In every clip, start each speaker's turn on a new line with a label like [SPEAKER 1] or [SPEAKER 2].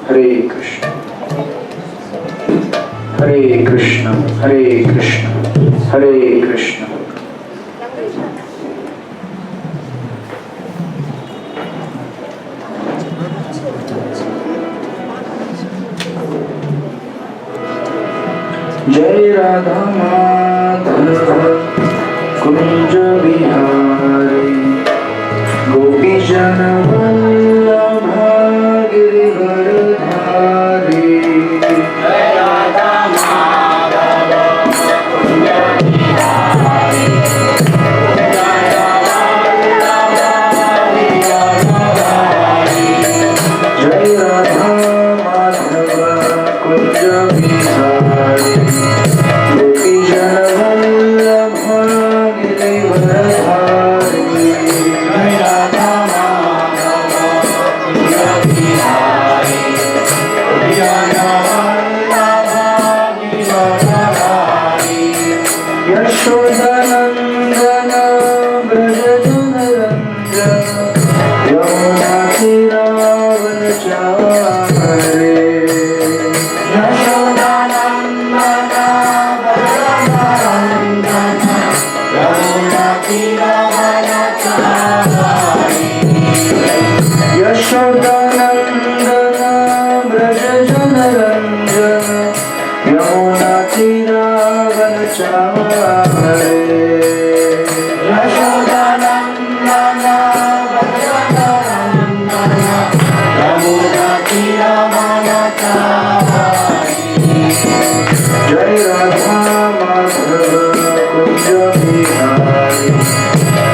[SPEAKER 1] हरे कृष्ण हरे कृष्ण हरे कृष्ण हरे कृष्ण। जय राधा माधव कुंज बिहारी गोपी जन वल्लभ गिरिवरधारी। जय राधा माधव कुंज बिहारी जय राधा माधव कुंज बिहारी गोपी जन वल्लभ गिरिवरधारी। जय राधा माधव कुंज बिहारी गोपी जन वल्लभ गिरिवरधारी। यशोदानंदन ब्रज जन रंजन यमुना तीरावनचारे। यशोदानंदन ब्रज रंजन यमुना तीरावनचारे। यशोदानंदन ब्रज जन रंजन यमुना तीरावनचारे। यशोदानंदन ब्रज जन रंजन यमुना तीरावनचारे। जय राधा माधव कुंज बिहारी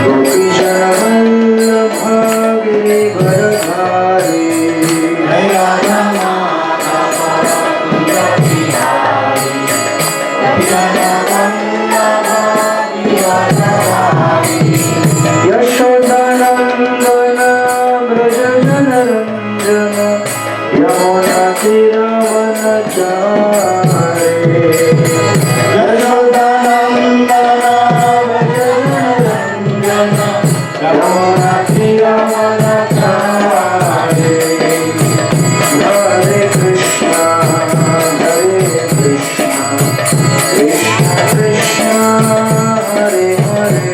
[SPEAKER 1] गोपी जन वल्लभ गिरिवरधारी। जय राधा माधव कुंज बिहारी गोपी जन वल्लभ गिरिवरधारी। यशोदानंदन ब्रज जन रंजन यमुना तीरावनचारे। यशोदानंदन ब्रज जन रंजन यमुना तीरावनचारे। हरे कृष्ण कृष्ण कृष्ण हरे हरे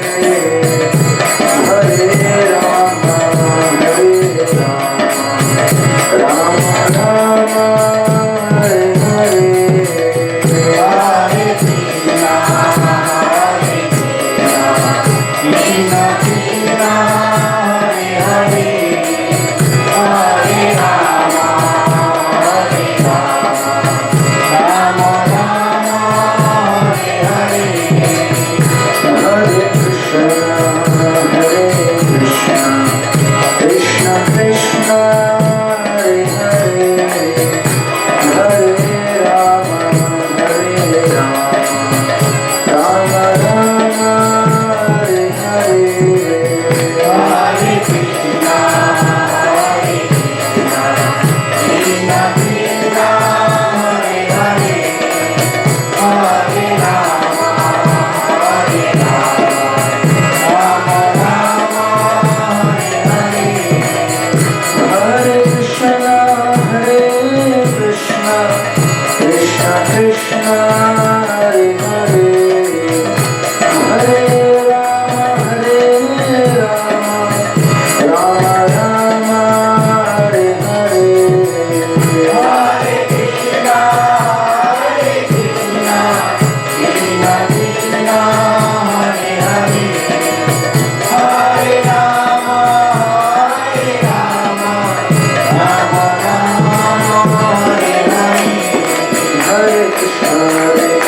[SPEAKER 1] हरे राम राम राम हरे हरे। हरे कृष्ण कृष्ण कृष्ण हरे हरे हरे राम राम राम हरे हरे। हरे कृष्ण कृष्ण कृष्ण हरे हरे हरे राम राम राम हरे हरे। हरे कृष्ण कृष्ण कृष्ण हरे हरे हरे राम राम राम हरे हरे। हरे कृष्ण कृष्ण कृष्ण हरे हरे हरे राम राम राम हरे हरे। हरे कृष्ण कृष्ण कृष्ण हरे हरे हरे राम राम राम हरे हरे। हरे कृष्ण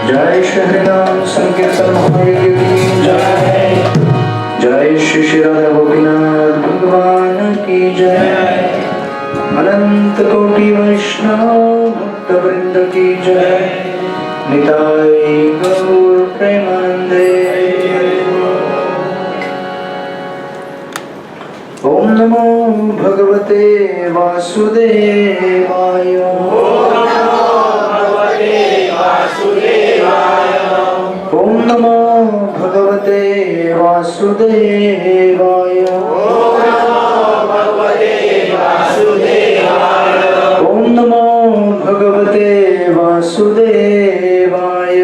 [SPEAKER 1] जय श्री राम संकीर्तन महावीर की जय। जय श्री श्री राधा गोपीनाथ भगवान की जय। अनंत कोटि वैष्णव भक्त वृंद की जय। निताई गौर प्रेमानंदे। ओम नमो भगवते वासुदेवाय। ओम नमो भगवते वासुदेवाय। ओम नमो भगवते वासुदेवाय।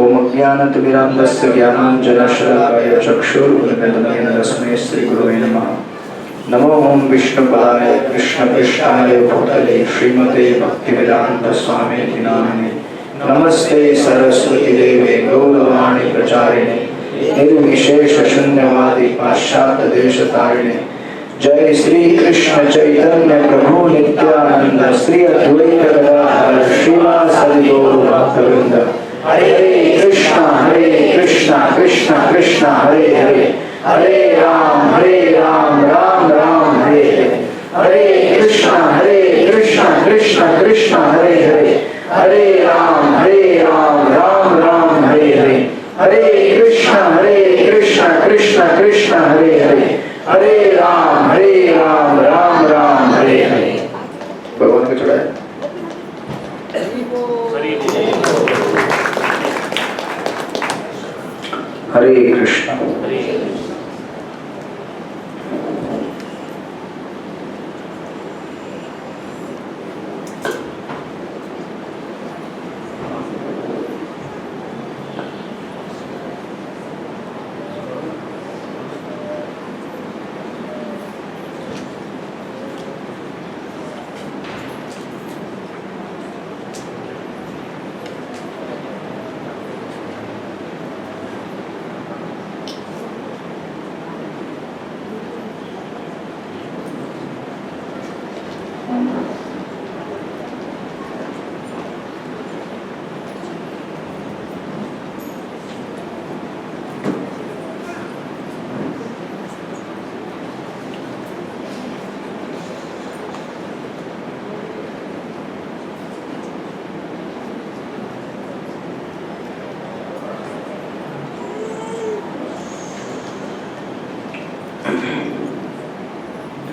[SPEAKER 1] ओम अज्ञानतिमिरान्धस्य ज्ञानाञ्जनशलाकया चक्षुरुन्मिलितं येन तस्मै श्रीगुरवे नमः। नमो ओम विष्णुपदाय कृष्णपृष्ठाय भूतले श्रीमते भक्तिवेदांत स्वामी नामिने। नमस्ते सरस्वती देवे गौरवाणी प्रचारिणे निर्विशेष शून्यवादी पाश्चात्य देशतारिणे। जय श्री कृष्ण चैतन्य प्रभु नित्यानंद श्री अद्वैत गदाधर श्रीवासदि गौर भक्तवृंद। हरे कृष्णा कृष्णा कृष्णा हरे हरे हरे राम राम राम हरे हरे। हरे कृष्णा कृष्णा कृष्णा हरे हरे हरे राम राम राम हरे हरे। हरे कृष्णा कृष्णा कृष्णा हरे हरे हरे राम राम राम हरे हरे। भगवान को चढ़ाए। हरे कृष्णा।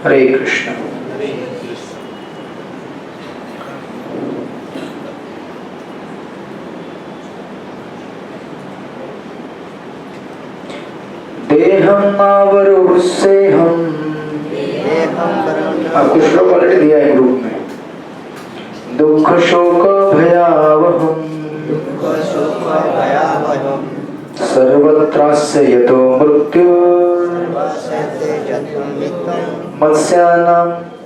[SPEAKER 1] हरे कृष्ण। देहम आवरुसे हम। आपको श्लोक ऑलरेडी दिया है ग्रुप में। दुख शोक भयावहम सर्वत्रास्य यतो मृत्यु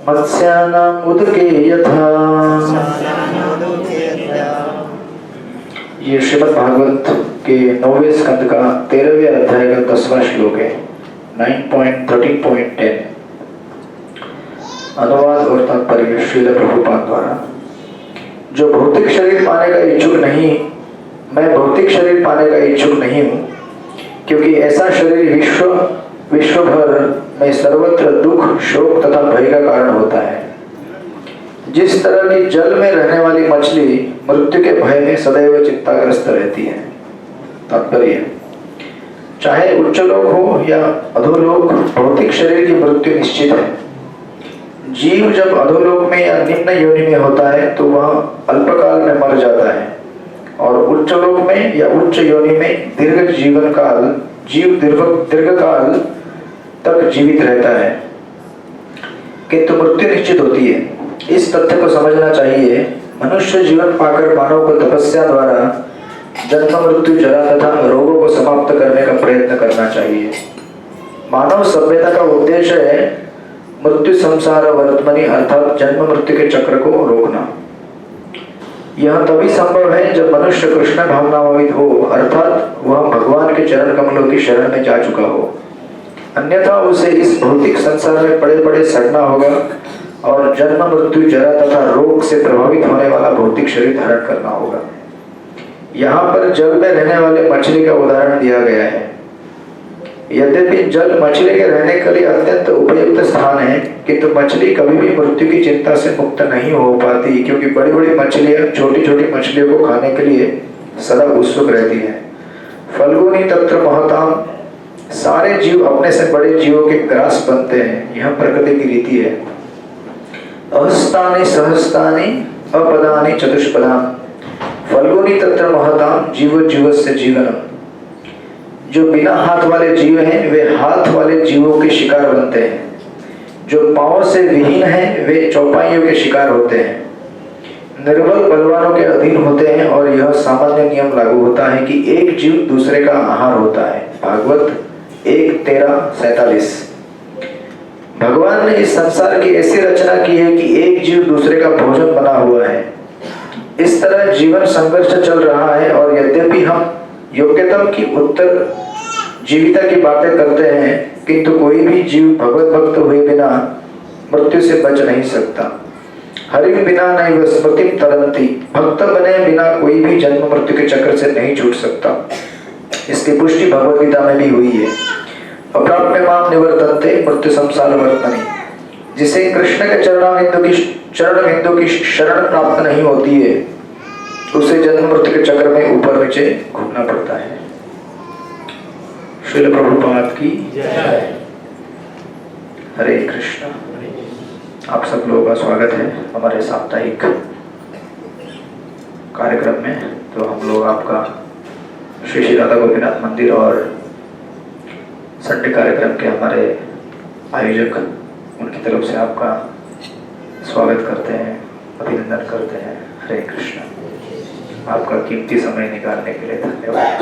[SPEAKER 1] मत्स्यानाम् उदके यथा। ये श्रीमद् भागवत के 9वें स्कंद का 13वें अध्याय का 10वां श्लोक है। 9.13.10 अनुवाद और तात्पर्य श्रील प्रभुपाद द्वारा। जो भौतिक शरीर पाने का इच्छुक नहीं, मैं भौतिक शरीर पाने का इच्छुक नहीं हूँ, क्योंकि ऐसा शरीर विश्व भर में सर्वत्र दुख, शोक तथा भय का कारण होता है। जिस तरह की जल में रहने वाली मछली मृत्यु के भय में सदैव चिंताग्रस्त रहती है। तात्पर्य, चाहे उच्चलोक हो या अधोलोक, भौतिक शरीर की मृत्यु निश्चित है। जीव जब अधोलोक में या निम्न योनि में होता है तो वह अल्पकाल में मर जाता है, और उच्चलोक में या उच्च योनि में जीव दीर्घकाल तक जीवित रहता है, किंतु मृत्यु निश्चित होती है। इस तथ्य को समझना चाहिए। मनुष्य जीवन पाकर मानव को तपस्या द्वारा जन्म, मृत्यु, जरा तथा रोगों को समाप्त करने का प्रयत्न करना चाहिए। मानव सभ्यता का उद्देश्य है मृत्यु संसार वर्तमनि अर्थात जन्म मृत्यु के चक्र को रोकना। यह तभी संभव है जब मनुष्य कृष्ण भावनाविद हो, अर्थात वह भगवान के चरण कमलों की शरण में जा चुका हो। अन्यथा उसे इस भौतिक संसार में पड़े पड़े सड़ना होगा और जन्म, मृत्यु, जरा तथा रोग से प्रभावित होने वाला भौतिक शरीर धारण करना होगा। यहाँ पर जल में रहने वाले मछली का उदाहरण दिया गया है। यद्यपि जल मछली के रहने के लिए अत्यंत उपयुक्त स्थान है, किंतु मछली कभी भी मृत्यु की चिंता से मुक्त नहीं हो पाती, क्योंकि बड़ी बड़ी मछलियां छोटी छोटी मछलियों को खाने के लिए सदा उत्सुक रहती हैं। फल्गुनी तत्र महताम, सारे जीव अपने से बड़े जीवों के ग्रास बनते हैं। यह प्रकृति की रीति है। अहस्तानि सहस्तानि अपदानि चतुष्पदाम, फल्गुनी तत्र महताम जीवस्य जीवनम। जो बिना हाथ वाले जीव हैं वे हाथ वाले जीवों के शिकार बनते हैं। जो पांव से विहीन हैं वे चौपाइयों के शिकार होते हैं। निर्बल बलवानों के अधीन होते हैं, और यह सामान्य नियम लागू होता है कि एक जीव दूसरे का आहार होता है। भागवत 1:13-47। भगवान ने इस संसार की ऐसी रचना की है कि एक जीव दूसरे का भोजन बना हुआ है। इस तरह जीवन संघर्ष चल रहा है, और यद्यपि हम योग्यतम की उत्तर जीविता की बातें करते हैं, किंतु कोई भी जीव भगवत भक्त हुए बिना मृत्यु से बच नहीं सकता। हरिम बिना नैव स्मृतिम तरन्ति, भक्त बने बिना कोई भी जन्म मृत्यु के चक्र से नहीं छूट सकता। इसकी पुष्टि भगवद गीता में भी हुई है। अप्राप्य माम निवर्तन्ते मृत्यु संसार वर्तनी। जिसे कृष्ण के चरण की शरण प्राप्त नहीं होती है, उसे जन्म मृत्यु के चक्र में ऊपर नीचे घूमना पड़ता है। श्रील प्रभुपाद की जय। हरे कृष्ण। आप सब लोगों का स्वागत है हमारे साप्ताहिक कार्यक्रम में। तो हम लोग आपका श्री श्री राधा गोपीनाथ मंदिर और संडे कार्यक्रम के हमारे आयोजक, उनकी तरफ से आपका स्वागत करते हैं, अभिनंदन करते हैं। हरे कृष्ण। आपका कीमती समय निकालने के लिए धन्यवाद।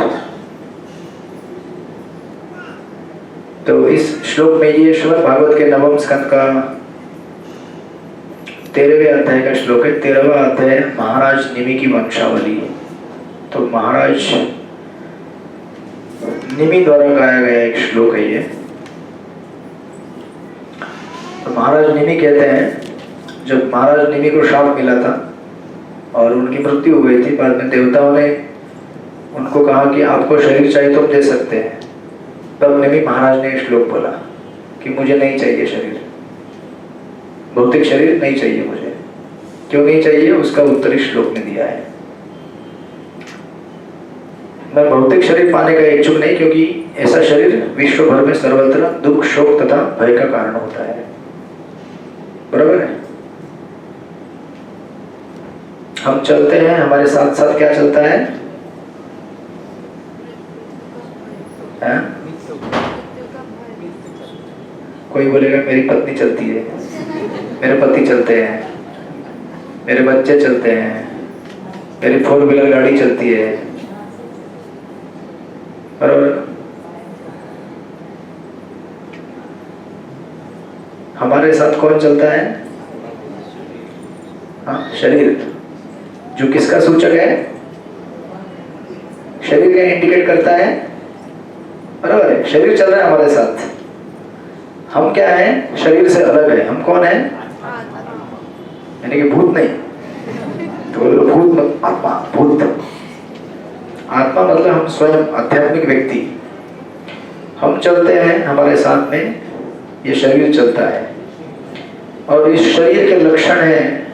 [SPEAKER 1] तो इस श्लोक में, ये श्रीमद् भागवत के 9वें स्कंद का 13वें अध्याय का श्लोक है। 13वां अध्याय महाराज निमि की वंशावली। तो महाराज निमि द्वारा गाया गया एक श्लोक है ये। तो महाराज निमि कहते हैं, जब महाराज निमि को श्राप मिला था और उनकी मृत्यु हो गई थी, बाद में देवताओं ने उनको कहा कि आपको शरीर चाहिए तो हम दे सकते हैं। तब निमि महाराज ने श्लोक बोला कि मुझे नहीं चाहिए शरीर, भौतिक शरीर नहीं चाहिए मुझे। क्यों नहीं चाहिए, उसका उत्तर इस श्लोक में दिया है। मैं भौतिक शरीर पाने का इच्छुक नहीं, क्योंकि ऐसा शरीर विश्व भर में सर्वत्र दुख, शोक तथा भय का कारण होता है। बराबर है। हम चलते हैं, हमारे साथ साथ क्या चलता है? कोई बोलेगा मेरी पत्नी चलती है, मेरे पति चलते हैं, मेरे बच्चे चलते हैं, मेरी 4 व्हीलर गाड़ी चलती है, बराबर। हमारे साथ कौन चलता है? हाँ, शरीर, जो किसका सूचक है? शरीर क्या इंडिकेट करता है? बराबर है, शरीर चल रहा है हमारे साथ। हम क्या है? शरीर से अलग है। हम कौन है? यानी कि भूत नहीं, तो भूत आत्मा। भूत आत्मा मतलब हम स्वयं आध्यात्मिक व्यक्ति। हम चलते हैं, हमारे साथ में ये शरीर चलता है, और इस शरीर के लक्षण है,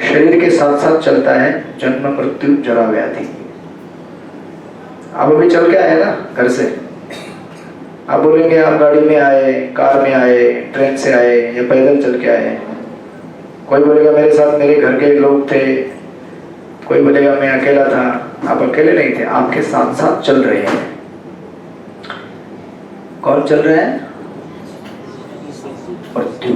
[SPEAKER 1] शरीर के साथ साथ चलता है जन्म मृत्यु जरा व्याधि। आप अभी चल के आए ना घर से, आप बोलेंगे आप गाड़ी में आए, कार में आए, ट्रेन से आए या पैदल चल के आए। कोई बोलेगा मेरे साथ मेरे घर के लोग थे, कोई बोलेगा मैं अकेला था। आप अकेले नहीं थे, आपके साथ साथ चल रहे हैं। कौन चल रहा है? मृत्यु,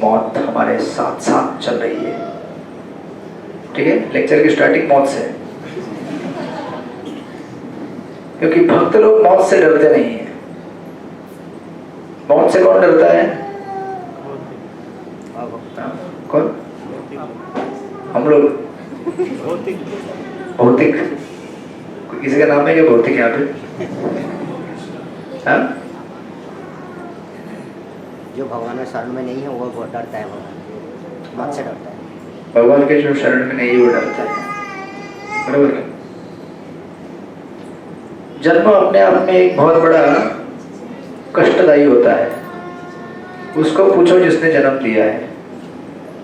[SPEAKER 1] मौत हमारे साथ साथ चल रही है। ठीक है, लेक्चर की स्टार्टिंग मौत से, क्योंकि भक्त लोग मौत से डरते नहीं है। मौत से कौन डरता है? कौन? हम लोग। भौतिक, किसी का नाम है क्या भौतिक यहाँ पे? हाँ?
[SPEAKER 2] जो भगवान में शरण में नहीं है वो बहुत डरता है, भगवान मौत से डरता है।
[SPEAKER 1] भगवान के जो शरण में नहीं वो डरता है। बराबर। जन्म अपने आप में एक बहुत बड़ा कष्टदायी होता है। उसको पूछो जिसने जन्म दिया है,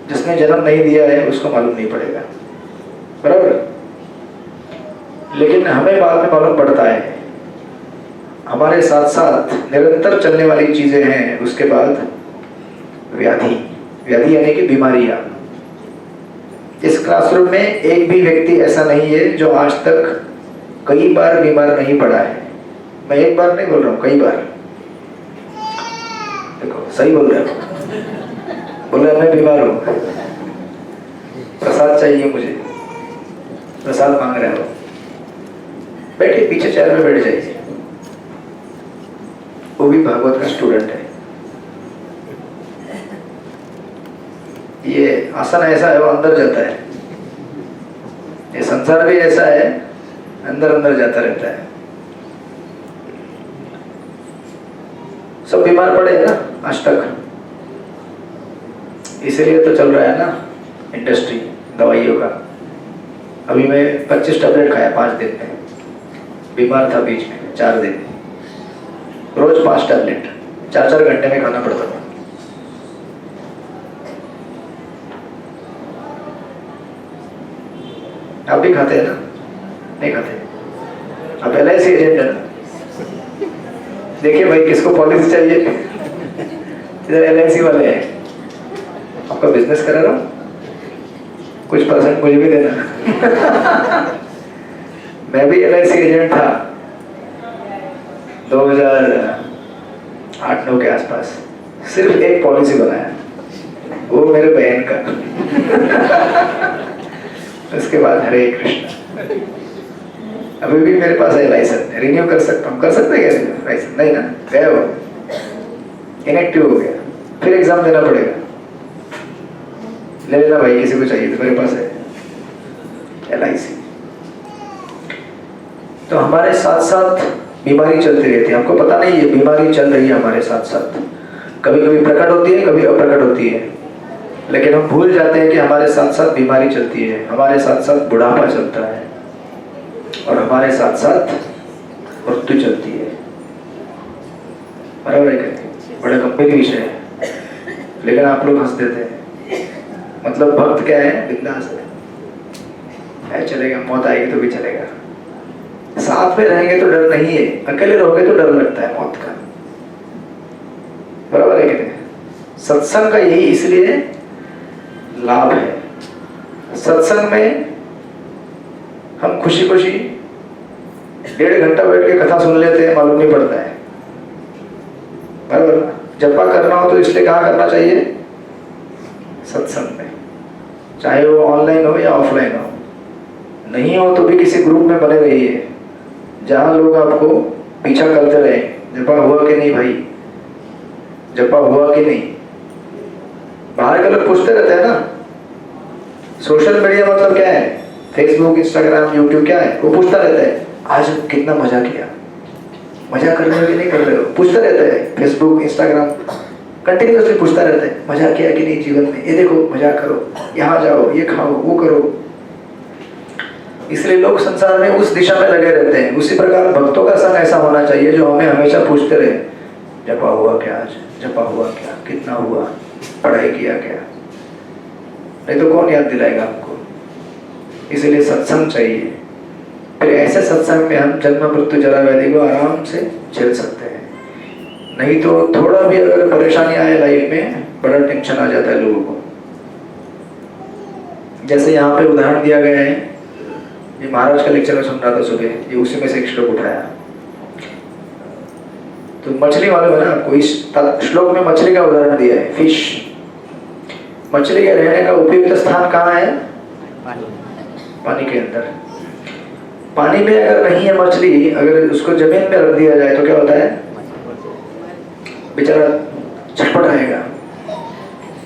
[SPEAKER 1] जिसने जन्म नहीं दिया है उसको मालूम नहीं पड़ेगा। बराबर। लेकिन हमें बाद में मालूम पड़ता है। हमारे साथ साथ निरंतर चलने वाली चीजें हैं। उसके बाद व्याधि, व्याधि यानी कि बीमारियां। इस क्लासरूम में एक भी व्यक्ति ऐसा नहीं है जो आज तक कई बार बीमार नहीं पड़ा है। मैं एक बार नहीं बोल रहा हूँ, कई बार। देखो सही बोल रहे हो। बोल रहे मैं बीमार हूँ, प्रसाद चाहिए मुझे, प्रसाद मांग रहे हो। बैठे पीछे चेयर में बैठ जाइए। वो भी भागवत का स्टूडेंट है। ये आसन ऐसा है वो अंदर जाता है, ये संसार भी ऐसा है अंदर अंदर जाता रहता है। सब बीमार पड़े हैं ना आज तक, इसीलिए तो चल रहा है ना इंडस्ट्री दवाइयों का। अभी मैं 25 टैबलेट खाया 5 दिन में। बीमार था बीच में 4 दिन, रोज 5 टैबलेट 4-4 घंटे में खाना पड़ता था। आप भी खाते हैं ना? नहीं खाते? आप LIC एजेंट है ना? देखिए भाई किसको पॉलिसी चाहिए? इधर LIC वाले हैं। आपका बिजनेस करा रहा हूँ, कुछ परसेंट मुझे भी देना। मैं भी LIC एजेंट था 2008-9 के आसपास। सिर्फ एक पॉलिसी बनाया, वो मेरे बहन का। उसके बाद हरे कृष्ण। अभी भी मेरे पास है लाइसेंस, रिन्यू कर सकता हूँ। कर सकते हैं क्या लाइसेंस? नहीं ना, गया वो, इनएक्टिव हो गया। फिर एग्जाम देना पड़ेगा। ले लेना भाई, किसी को चाहिए तो मेरे पास है LIC। तो हमारे साथ साथ बीमारी चलती रहती है। हमको पता नहीं है बीमारी चल रही है हमारे साथ साथ। कभी कभी प्रकट होती है, कभी अप्रकट होती है, लेकिन हम भूल जाते हैं कि हमारे साथ साथ बीमारी चलती है, हमारे साथ साथ बुढ़ापा चलता है, और हमारे साथ साथ मृत्यु चलती है। बराबर है? बड़ा गंभीर विषय है, लेकिन आप लोग हंस देते हैं। मतलब भक्त क्या है? बिंदास है, चलेगा, मौत आएगी तो भी चलेगा। साथ में रहेंगे तो डर नहीं है, अकेले रहोगे तो डर लगता है मौत का। बराबर है कि नहीं? सत्संग का यही इसलिए लाभ है। सत्संग में हम खुशी खुशी 1.5 घंटा बैठ के कथा सुन लेते हैं, मालूम नहीं पड़ता है। बराबर। जपा करना हो तो इसलिए कहाँ करना चाहिए? सत्संग में, चाहे वो ऑनलाइन हो या ऑफलाइन हो। नहीं हो तो भी किसी ग्रुप में बने रहिए जहां लोग आपको पीछा करते रहे, जपा हुआ कि नहीं भाई, जपा हुआ कि नहीं। बाहर के लोग पूछते रहते हैं ना, सोशल मीडिया मतलब क्या है, फेसबुक, इंस्टाग्राम, यूट्यूब क्या है, वो पूछता रहता है आज कितना मजा किया, मजा कर रहे हो कि नहीं कर रहे हो, पूछता रहता है। फेसबुक, इंस्टाग्राम कंटिन्यूसली पूछता रहता है मजा किया कि नहीं जीवन में, ये देखो मजा करो, यहाँ जाओ, ये खाओ, वो करो। इसलिए लोग संसार में उस दिशा में लगे रहते हैं। उसी प्रकार भक्तों का संग ऐसा होना चाहिए जो हमें हमेशा पूछते रहे, जपा हुआ क्या आज, जपा हुआ क्या, कितना हुआ, पढ़ाई किया क्या। नहीं तो कौन याद दिलाएगा आपको। इसीलिए सत्संग चाहिए। फिर ऐसे सत्संग में हम जन्म मृत्यु जरा व्याधि को आराम से झेल सकते हैं। नहीं तो थोड़ा भी अगर परेशानी आए लाइफ में, बड़ा टेंशन आ जाता है लोगों को। जैसे यहाँ पे उदाहरण दिया गया है, ये महाराज का लेक्चर में सुन रहा था सुबह, ये उसी में से एक श्लोक उठाया। तो मछली मालूम है ना आपको, इस श्लोक में मछली का उदाहरण दिया है, फिश। मछली के रहने का उपयुक्त स्थान कहाँ है? पानी के अंदर। पानी में अगर नहीं है मछली, अगर उसको जमीन में रख दिया जाए तो क्या होता है? बेचारा छटपट आएगा,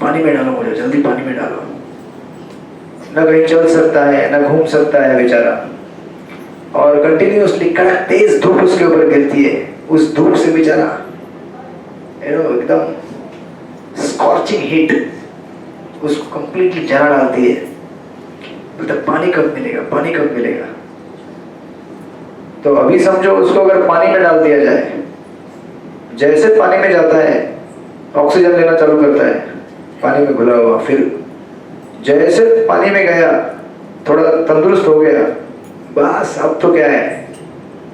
[SPEAKER 1] पानी में डालो मुझे, जल्दी पानी में डालो। न कहीं चल सकता है, न घूम सकता है बेचारा। और कंटिन्यूअसली कड़क तेज धूप उसके ऊपर गिरती है, उस धूप से बेचारा एकदम स्कॉर्चिंग हीट उसको कंप्लीटली जला डालती है। तो पानी कब मिलेगा, पानी कब मिलेगा। तो अभी समझो उसको अगर पानी में डाल दिया जाए, जैसे पानी में जाता है ऑक्सीजन लेना चालू करता है, पानी में घुला हुआ। फिर जैसे पानी में गया, थोड़ा तंदुरुस्त हो गया, बस अब तो क्या है,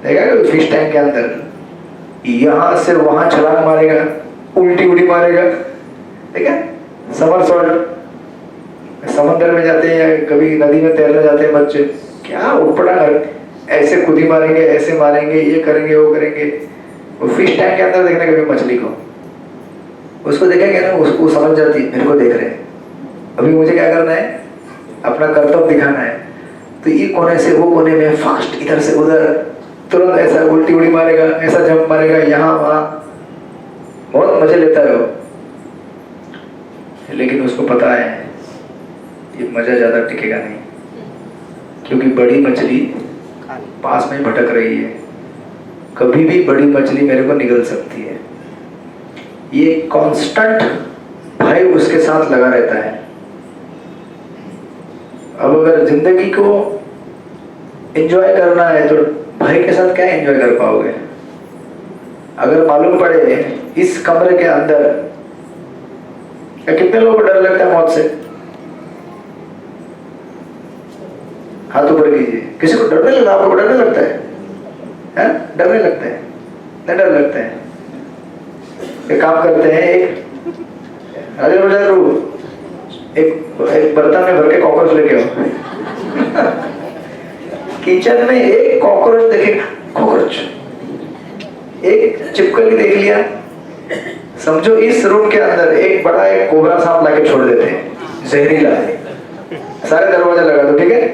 [SPEAKER 1] देखा फिश टैंक के अंदर यहां से वहां छलांग मारेगा, उल्टी उड़ी मारेगा। ठीक है, समरसॉल्ट, समंदर में जाते हैं या कभी नदी में तैरने जाते हैं बच्चे, क्या उठपड़ा ऐसे खुदी मारेंगे, ऐसे मारेंगे, ये करेंगे, वो करेंगे। वो फिश टैंक के अंदर देखने कभी मछली को, उसको देखेंगे ना, उसको समझ जाती है मेरे को देख रहे हैं, अभी मुझे क्या करना है, अपना कर्तव्य दिखाना है। तो ये कोने से वो कोने में फास्ट, इधर से उधर, तुरंत ऐसा उल्टी उड़ी मारेगा, ऐसा जंप मारेगा, यहाँ वहाँ, बहुत मजे लेता है वो। लेकिन उसको पता है ये मजा ज्यादा टिकेगा नहीं, क्योंकि बड़ी मछली पास में भटक रही है, कभी भी बड़ी मछली मेरे को निगल सकती है। ये कांस्टेंट भय उसके साथ लगा रहता है। अब अगर जिंदगी को एंजॉय करना है तो भय के साथ क्या एंजॉय कर पाओगे। अगर मालूम पड़े इस कमरे के अंदर, या कितने लोगों को डर लगता है मौत से? हाथ ऊपर कीजिए। किसी को डरने लगता है? आपको डरने लगता है? डरने लगता है? नहीं डर लगता है। एक काम करते हैं, एक बर्तन में भर के कॉकरोच लेके आओ। किचन में एक कॉकरोच देखेगा, कॉकरोच, एक चिपकली देख लिया, समझो इस रूम के अंदर एक बड़ा एक कोबरा सांप लाके छोड़ देते हैं, जहरीला है। सारे दरवाजा लगा दो, ठीक है,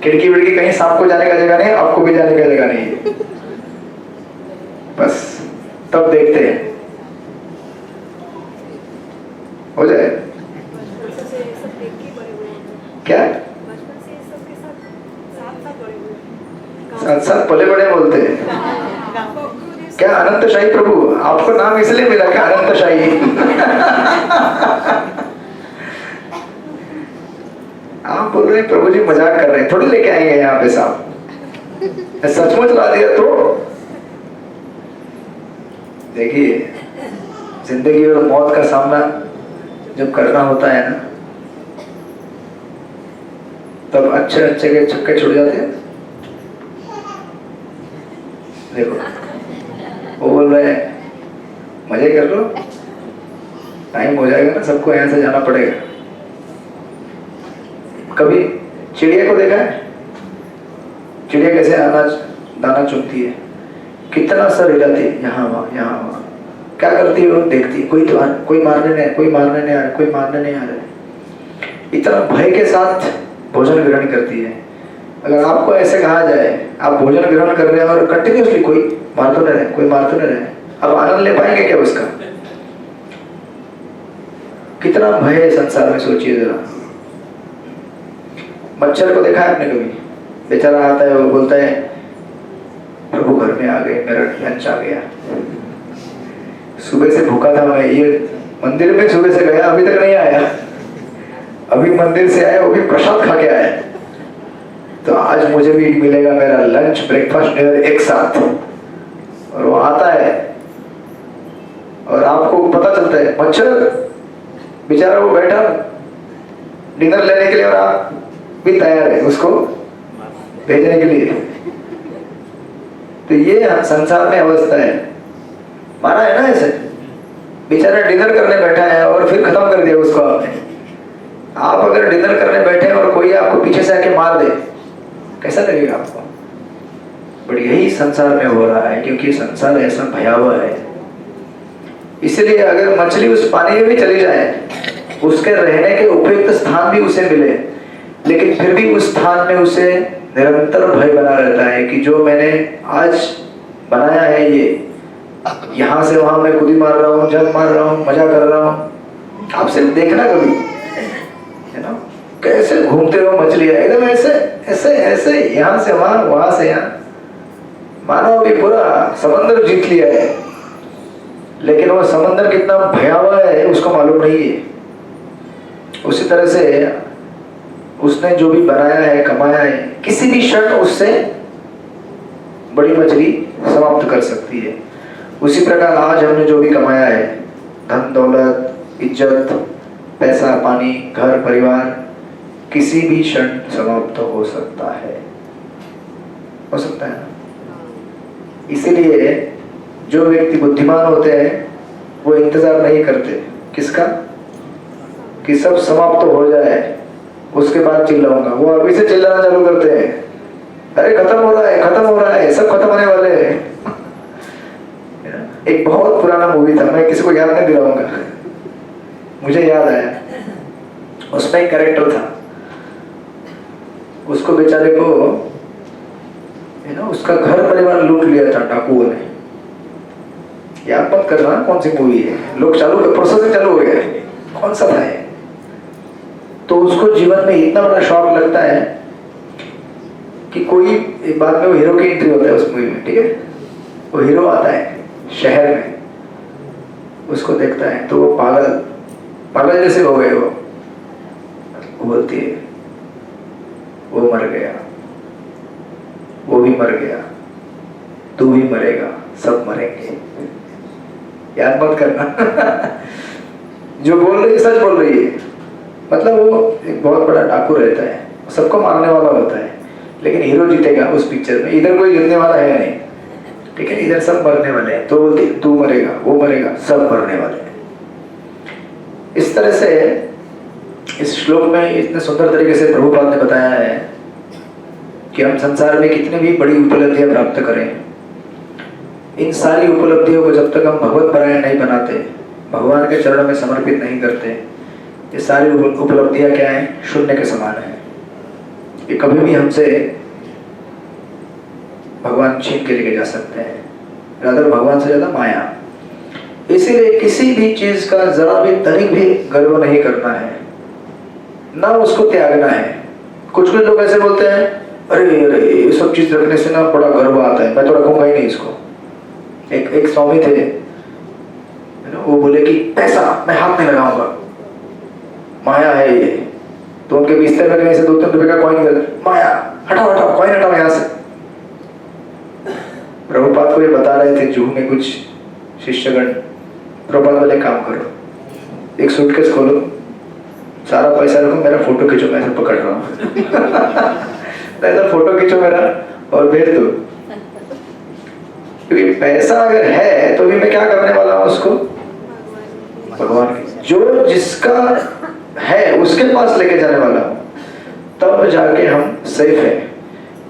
[SPEAKER 1] खिड़की विड़की, कहीं सांप को जाने का जगह नहीं, आपको भी जाने का जगह नहीं है। बस तब देखते हैं हो जाए क्या। साथ साथ पले बड़े बोलते हैं क्या? अनंतशाही प्रभु, आपको नाम इसलिए मिला क्या अनंतशाही? आप बोल रहे हैं प्रभु जी मजाक कर रहे हैं, थोड़ी लेके आएंगे यहाँ पे साहब, सचमुच ला दिया तो। देखिए, जिंदगी और मौत का सामना जब करना होता है ना, तब अच्छे अच्छे के छक्के छुड़ जाते हैं। देखो वो बोल रहे हैं मजे कर लो, टाइम हो जाएगा ना, सबको यहाँ से जाना पड़ेगा। कभी चिड़िया को देखा है? चिड़िया कैसे अनाज दाना चुनती है, कितना सर हिलाती है, यहाँ वहाँ यहाँ वहाँ। क्या करती है वो? देखती है कोई मारने नहीं आ रहा, इतना भय के साथ भोजन ग्रहण करती है। अगर आपको ऐसे कहा जाए, आप भोजन ग्रहण कर रहे हैं और कंटिन्यूसली कोई मार तो नहीं रहे, कोई मार तो नहीं रहे, आप आनंद ले पाएंगे क्या उसका? कितना भय है संसार में, सोचिए जरा। मच्छर को देखा है आपने कभी? बेचारा आता है, वो बोलता है प्रभु घर में आ गए, मेरा लंच आ गया, सुबह से भूखा था मैं, ये मंदिर में सुबह से गया, अभी तक नहीं आया, अभी मंदिर से आया, वो भी प्रसाद खा के आया, तो आज मुझे भी मिलेगा मेरा लंच ब्रेकफास्ट डिनर एक साथ। और वो आता है और आपको पता चलता है मच्छर बेचारा वो बैठा डिनर लेने के लिए और आप भी तैयार है उसको भेजने के लिए। तो ये संसार में अवस्था है, माना है ना ऐसे। बेचारा डिनर करने बैठा है और फिर खत्म कर दिया उसको आपने। आप अगर डिनर करने बैठे और कोई आपको पीछे से आके मार दे, कैसा लगेगा आपको? बट यही संसार में हो रहा है, क्योंकि संसार ऐसा भयावह है। इसलिए अगर मछली उस पानी में भी चली जाए, उसके रहने के उपयुक्त स्थान भी उसे मिले, लेकिन फिर भी उस स्थान में उसे निरंतर भय बना रहता है कि जो मैंने आज बनाया है, ये यहाँ से वहां मैं कूदी मार रहा हूँ, जग मार रहा हूँ, मजा कर रहा हूँ। आप सिर्फ देखना कभी, है ना, कैसे घूमते रहो मछलियां एकदम ऐसे ऐसे ऐसे, यहाँ से वहां, वहां से यहाँ। मानो अभी पूरा समंदर जीत लिया है, लेकिन वो समंदर कितना भयावह है उसको मालूम नहीं है। उसी तरह से उसने जो भी बनाया है, कमाया है, किसी भी क्षण उससे बड़ी मछली समाप्त कर सकती है। उसी प्रकार आज हमने जो भी कमाया है, धन दौलत, इज्जत, पैसा पानी, घर परिवार, किसी भी क्षण समाप्त हो सकता है, हो सकता है। इसीलिए जो व्यक्ति बुद्धिमान होते हैं वो इंतजार नहीं करते, किसका? कि सब समाप्त हो जाए उसके बाद चिल्लाऊंगा। वो अभी से चिल्लाना चालू करते हैं, अरे खत्म हो रहा है, खत्म हो रहा है, सब खत्म होने वाले हैं। एक बहुत पुराना मूवी था, मैं किसी को याद नहीं दिलाऊंगा, मुझे याद आया। उसमें एक कैरेक्टर था, उसको बेचारे को, है ना, उसका घर परिवार लूट लिया था डाकुओं ने। याद मत करना कौन सी मूवी है, लोग चालू प्रोसेस चालू हो गया, कौन सा था ये। तो उसको जीवन में इतना बड़ा शॉक लगता है कि कोई एक बाद में वो हीरो की एंट्री होता है उस मूवी में, ठीक है। वो हीरो आता है शहर में, उसको देखता है तो वो पागल जैसे हो गए। वो बोलती है वो मर गया, वो भी मर गया, तू भी मरेगा, सब मरेंगे। याद मत करना। जो बोल रही है सच बोल रही है। मतलब वो एक बहुत बड़ा डाकू रहता है, सबको मारने वाला होता है, लेकिन हीरो जीतेगा उस पिक्चर में। इधर कोई जीतने वाला है नहीं, ठीक है, इधर सब मरने वाले हैं। तो बोलती तू मरेगा, वो मरेगा, सब मरने वाले हैं। इस तरह से इस श्लोक में इतने सुंदर तरीके से प्रभुपाद ने बताया है कि हम संसार में कितनी भी बड़ी उपलब्धियां प्राप्त करें, इन सारी उपलब्धियों को जब तक हम भगवत परायण नहीं बनाते, भगवान के चरणों में समर्पित नहीं करते, ये सारी उपलब्धियां क्या है? शून्य के समान है। ये कभी भी हमसे भगवान छीन के लेके जा सकते हैं, रादर भगवान से ज्यादा माया। इसीलिए किसी भी चीज का जरा भी तनिक भी गर्व नहीं करना है, ना उसको त्यागना है। कुछ लोग ऐसे बोलते हैं, अरे अरे ये सब चीज रखने से ना बड़ा गर्व आता है, मैं तो रखूंगा ही नहीं इसको। एक स्वामी थे, वो बोले कि पैसा मैं हाथ नहीं लगाऊंगा, माया है ये। तो उनके बिस्तर में कहीं से 2-3 रुपए का कॉइन गया, माया हटाओ हटाओ, कॉइन हटाओ यहाँ से। प्रभुपाद को ये बता रहे थे जूहू में कुछ शिष्यगण। प्रभुपाद बोले काम करो, एक सूटकेस खोलो, सारा पैसा रखो, मेरा फोटो खींचो, मैं ऐसे पकड़ रहा हूँ। ऐसा फोटो खींचो मेरा और भेज दो। क्योंकि पैसा अगर है तो भी मैं क्या करने वाला हूँ उसको? भगवान के, जो जिसका है उसके पास लेके जाने वाला हूँ, तब जाके हम सेफ है।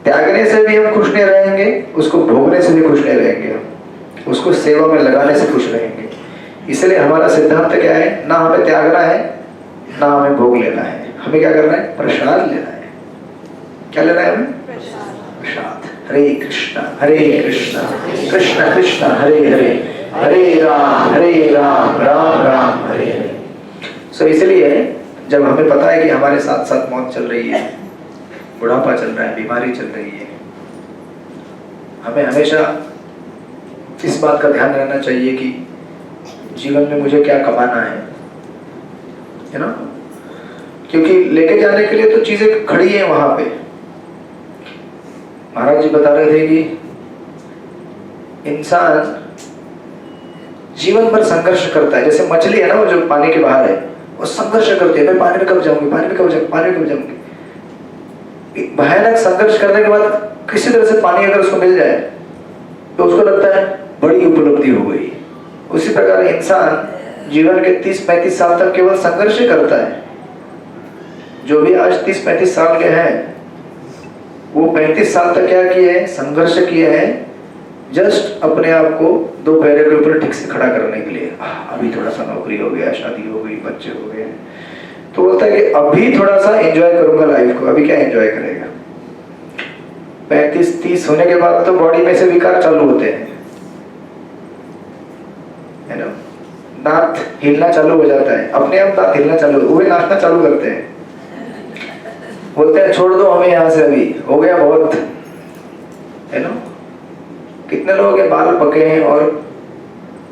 [SPEAKER 1] त्यागने से भी हम खुश नहीं रहेंगे, उसको भोगने से भी खुश नहीं रहेंगे, हम उसको सेवा में लगाने से खुश रहेंगे। इसलिए हमारा सिद्धांत क्या है? ना हमें त्यागना है, ना हमें भोग लेना है, हमें क्या करना है? प्रसाद लेना है। क्या लेना है हमें? शांत। हरे कृष्ण कृष्ण कृष्ण हरे हरे, हरे राम राम राम हरे हरे। सो इसलिए जब हमें पता है कि हमारे साथ साथ मौत चल रही है, बुढ़ापा चल रहा है, बीमारी चल रही है, हमें हमेशा इस बात का ध्यान रहना चाहिए कि जीवन में मुझे क्या कमाना है ना, क्योंकि लेके जाने के लिए तो चीजें खड़ी हैं वहां पे। महाराज जी बता रहे थे कि इंसान जीवन भर संघर्ष करता है। जैसे मछली है ना, वो जो पानी के बाहर है, वो संघर्ष करती है, मैं पानी में कब जाऊंगी, पानी में कब जाऊंगी, पानी में कब जाऊंगी। भयानक संघर्ष करने के बाद किसी तरह से पानी अगर उसको मिल जाए तो उसको लगता है बड़ी उपलब्धि हो गई। उसी प्रकार इंसान जीवन के 30-35 साल तक केवल संघर्ष ही करता है। जो भी आज 30-35 साल के हैं, वो 35 साल तक क्या किए हैं, संघर्ष किए हैं, जस्ट अपने आप को 2 पैरों के ऊपर ठीक से खड़ा करने के लिए। अभी थोड़ा सा नौकरी हो गया, शादी हो गई, बच्चे हो गए, तो बोलता है कि अभी थोड़ा सा एंजॉय करूंगा लाइफ को। अभी क्या एंजॉय करेगा? 35-30 होने के बाद तो बॉडी में से विकार चालू होते हैं, है ना। दांत हिलना चालू हो जाता है, अपने आप दांत हिलना चालू, वो नाचना चालू करते हैं, बोलते हैं छोड़ दो हमें यहाँ से, अभी हो गया बहुत, है ना। कितने लोगों के बाल पके हैं और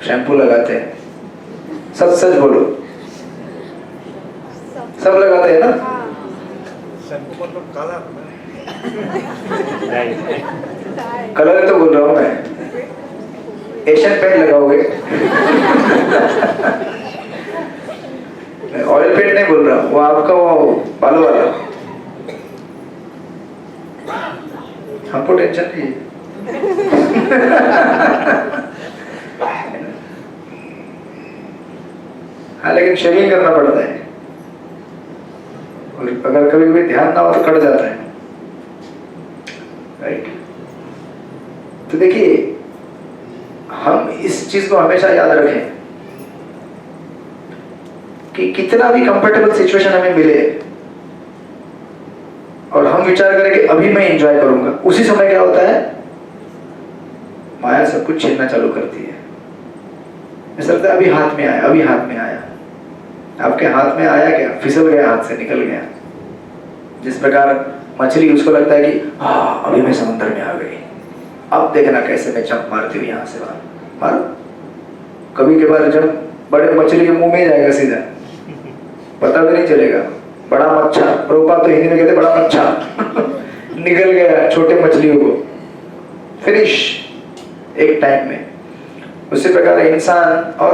[SPEAKER 1] शैम्पू लगाते हैं? सच सच बोलो, सब लगाते हैं ना।
[SPEAKER 3] शैम्पू मतलब काला
[SPEAKER 1] कलर तो बोल रहा हूँ मैं, एशियन पेंट लगाओगे। ऑयल पेंट नहीं बोल रहा, वो आपका वो बालों वाला। हमको टेंशन नहीं है। हाँ, लेकिन शेविंग करना पड़ता है, और अगर कभी भी ध्यान ना हो तो कट जाता है, राइट। तो देखिए, हम इस चीज को हमेशा याद रखें कि कितना भी कंफर्टेबल सिचुएशन हमें मिले और हम विचार करें कि अभी मैं एंजॉय करूंगा, उसी समय क्या होता है, माया सब कुछ छीनना चालू करती है। ऐसा लगता है अभी हाथ में आया, अभी हाथ में आया। आपके हाथ में आया क्या? फिसल गया, हाथ से निकल गया। जिस प्रकार मछली, उसको लगता है कि हाँ अभी मैं समुद्र में आ गई, अब देखना कैसे मैं जंप मारती हूँ यहाँ से वहां। मारो, कभी के बार जब बड़े मछली के मुंह में जाएगा सीधा, पता भी नहीं चलेगा। बड़ा मच्छा, प्रोपा तो हिंदी में कहते बड़ा मच्छा निकल गया छोटे मछलियों को, फिनिश एक टाइम में। उसी प्रकार इंसान, और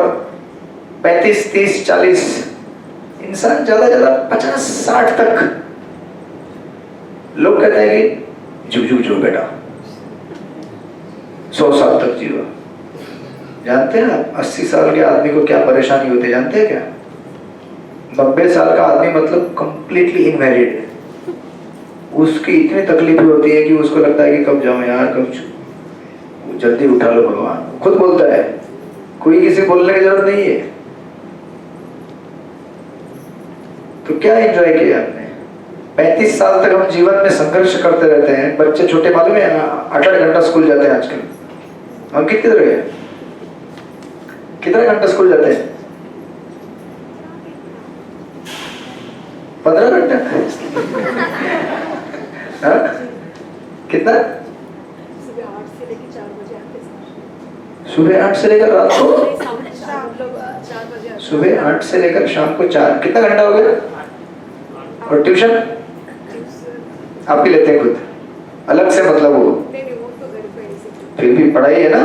[SPEAKER 1] 35, 30, 40 इंसान ज्यादा ज्यादा 50, 60 तक लोग कहते हैं कि जुग जुग जो बेटा 100 साल तक जियो। जानते हैं आप 80 साल के आदमी को क्या परेशानी होती है, जानते हैं क्या? 90 साल का आदमी मतलब कंप्लीटली इनवैलिड है। उसकी इतनी तकलीफें होती है कि उसको लगता है कि कब जाऊं यार, कब जल्दी उठा लो भगवान। खुद बोलता है, कोई किसी बोलने की जरूरत नहीं है। तो क्या एंजॉय किया आपने? 35 साल तक हम जीवन में संघर्ष करते रहते हैं। बच्चे छोटे, मालूम है 8-8 घंटा स्कूल जाते हैं आजकल। हम कितने देर गए, कितना घंटा स्कूल जाते हैं? 15 घंटा कितना? सुबह 8 से लेकर रात को, सुबह 8 से लेकर शाम को 4, कितना घंटा हो गया? और ट्यूशन आप ही लेते हैं खुद, अलग से मतलब वो फिर भी पढ़ाई है ना।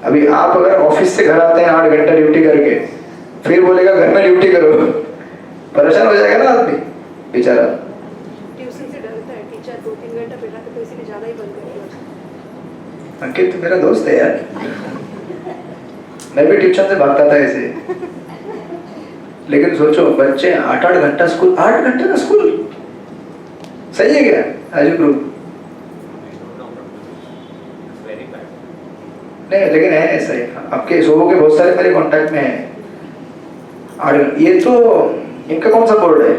[SPEAKER 1] अभी आप अगर ऑफिस से घर आते हैं 8 घंटा ड्यूटी करके, फिर बोलेगा घर में ड्यूटी करो, परेशान हो जाएगा ना आदमी बेचारा।
[SPEAKER 4] ट्यूशन से डरता है, टीचर 2-3 घंटा पढ़ाते तो इसीलिए ज्यादा ही बंद कर दिया।
[SPEAKER 1] अंकित तो मेरा दोस्त है यार, मैं भी ट्यूशन से भागता था ऐसे। लेकिन सोचो, बच्चे 8-8 घंटा स्कूल, 8 घंटे का स्कूल सही है क्या? आज ग्रुप नहीं, लेकिन है ऐसा ही। आपके शोभो के बहुत सारे मेरे कांटेक्ट में हैं। ये तो इनका कौन सा बोर्ड है?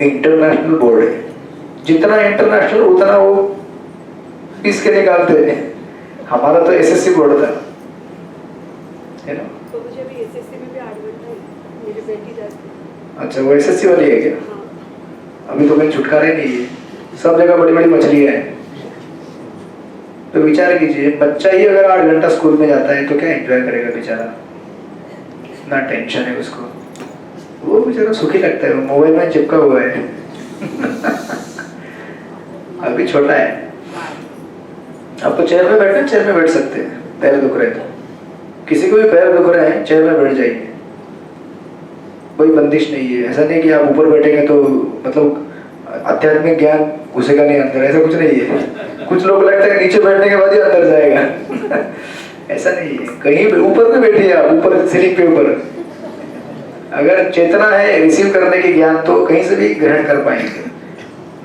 [SPEAKER 1] इंटरनेशनल बोर्ड है। जितना इंटरनेशनल उतना वो पीस के निकालते हैं। हमारा तो एसएससी बोर्ड था, है ना।
[SPEAKER 4] तो मुझे अभी एसएससी में भी 8 घंटा है, मेरी बेटी जाती है।
[SPEAKER 1] अच्छा, वो एसएससी वाली है क्या?
[SPEAKER 4] हाँ,
[SPEAKER 1] अभी तो कहीं छुटकारा ही नहीं है, सब जगह बड़ी बड़ी मछलियाँ हैं। तो विचार कीजिए, बच्चा ही अगर 8 घंटा स्कूल में जाता है तो क्या एंजॉय करेगा बेचारा, ना टेंशन है उसको, वो बेचारा सुखी लगता है, वो मोबाइल में चिपका हुआ है। अभी छोटा है, अब तो चेयर में बैठना, चेयर में बैठ सकते हैं, पैर दुख रहे तो किसी को भी पैर दुख रहे हैं चेयर में बैठ जाइए, कोई बंदिश नहीं है। ऐसा नहीं कि आप ऊपर बैठेंगे तो मतलब आध्यात्मिक ज्ञान घुसेगा नहीं अंदर, ऐसा कुछ नहीं है। कुछ लोग लगता है नीचे बैठने के बाद ही अंदर जाएगा। ऐसा नहीं है, कहीं भी ऊपर भी बैठिए आप, ऊपर सीलिंग के ऊपर, अगर चेतना है रिसीव करने की ज्ञान तो कहीं से भी ग्रहण कर पाएंगे,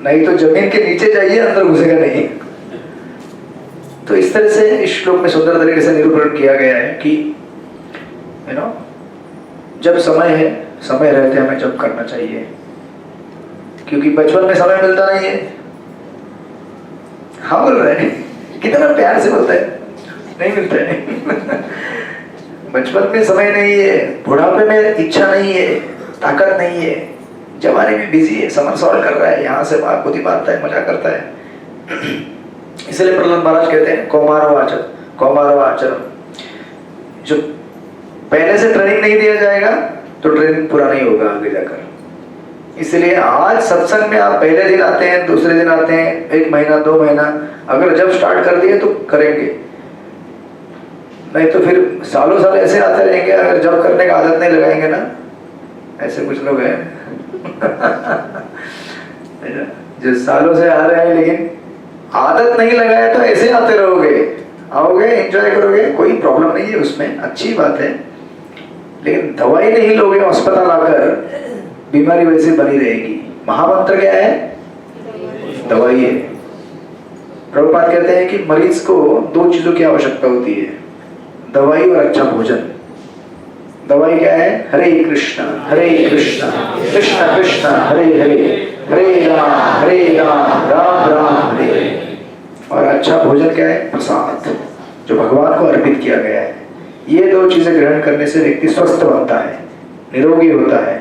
[SPEAKER 1] नहीं तो जमीन के नीचे जाइए, अंदर घुसेगा नहीं। तो इस तरह से इस श्लोक में सुंदर तरीके से निरूपण किया गया है कि यू नो, जब समय है, समय रहते हमें जब करना चाहिए, क्योंकि बचपन में समय मिलता नहीं है। हाँ बोल रहे हैं, कितना प्यार से बोलता है, नहीं मिलता है। बचपन में समय नहीं है, बुढ़ापे में इच्छा नहीं है, ताकत नहीं है, जवानी में बिजी है, समर सॉल्व कर रहा है, यहाँ से वहाँ बुद्धि मारता है, मजा करता है। इसलिए प्रहलाद महाराज कहते हैं कौमारो आचरण। जो पहले से ट्रेनिंग नहीं दिया जाएगा तो ट्रेनिंग पूरा नहीं होगा आगे जाकर। इसलिए आज सत्संग में आप पहले दिन आते हैं, दूसरे दिन आते हैं, 1 महीना 2 महीना, अगर जब स्टार्ट कर दिए तो करेंगे, नहीं तो फिर सालों साल ऐसे आते रहेंगे। अगर जब करने का आदत नहीं लगाएंगे ना, ऐसे कुछ लोग हैं जो सालों से आ रहे हैं लेकिन आदत नहीं लगाया तो ऐसे आते रहोगे, आओगे, एंजॉय करोगे, कोई प्रॉब्लम नहीं है उसमें, अच्छी बात है। लेकिन दवाई नहीं लोगे अस्पताल आकर, बीमारी वैसे बनी रहेगी। महामंत्र क्या है? दवाई है। प्रभुपाद कहते हैं कि मरीज को 2 चीजों की आवश्यकता होती है, दवाई और अच्छा भोजन। दवाई क्या है? हरे कृष्णा कृष्ण कृष्ण हरे हरे, हरे राम राम राम हरे। और अच्छा भोजन क्या है? प्रसाद, जो भगवान को अर्पित किया गया है। ये 2 चीजें ग्रहण करने से व्यक्ति स्वस्थ बनता है, निरोगी होता है,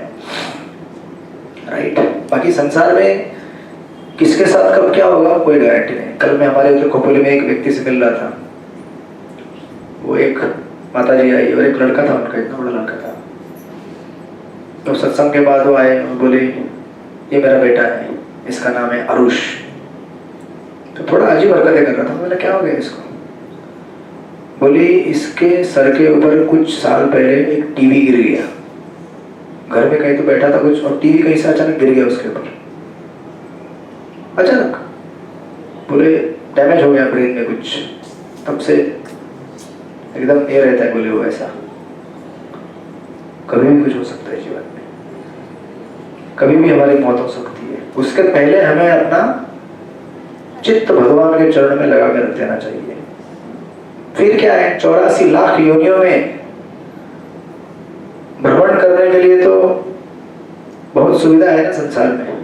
[SPEAKER 1] राइट। बाकी संसार में किसके साथ कब क्या होगा कोई गारंटी नहीं। कल मैं हमारे उधर खोपोली में एक व्यक्ति से मिल रहा था, वो एक माता जी आई और एक लड़का था उनका, इतना बड़ा लड़का था। तो सत्संग के बाद वो आए और बोले ये मेरा बेटा है, इसका नाम है अरुष। तो थोड़ा अजीब हरकतें कर रहा था। बोला क्या हो गया इसको? बोली इसके सर के ऊपर कुछ साल पहले एक टीवी गिर गया, घर में कहीं तो बैठा था कुछ, और टीवी कहीं से अचानक गिर गया उसके ऊपर, अचानक। बोले डैमेज हो गया ब्रेन में कुछ, तब से एकदम ये रहता है। बोले वो ऐसा कभी भी कुछ हो सकता है जीवन में, कभी भी हमारी मौत हो सकती है। उसके पहले हमें अपना चित्त भगवान के चरण में लगा कर रख देना चाहिए। फिर क्या है, 84 लाख योनियों में भ्रमण करने के लिए तो बहुत सुविधा है ना संसार में,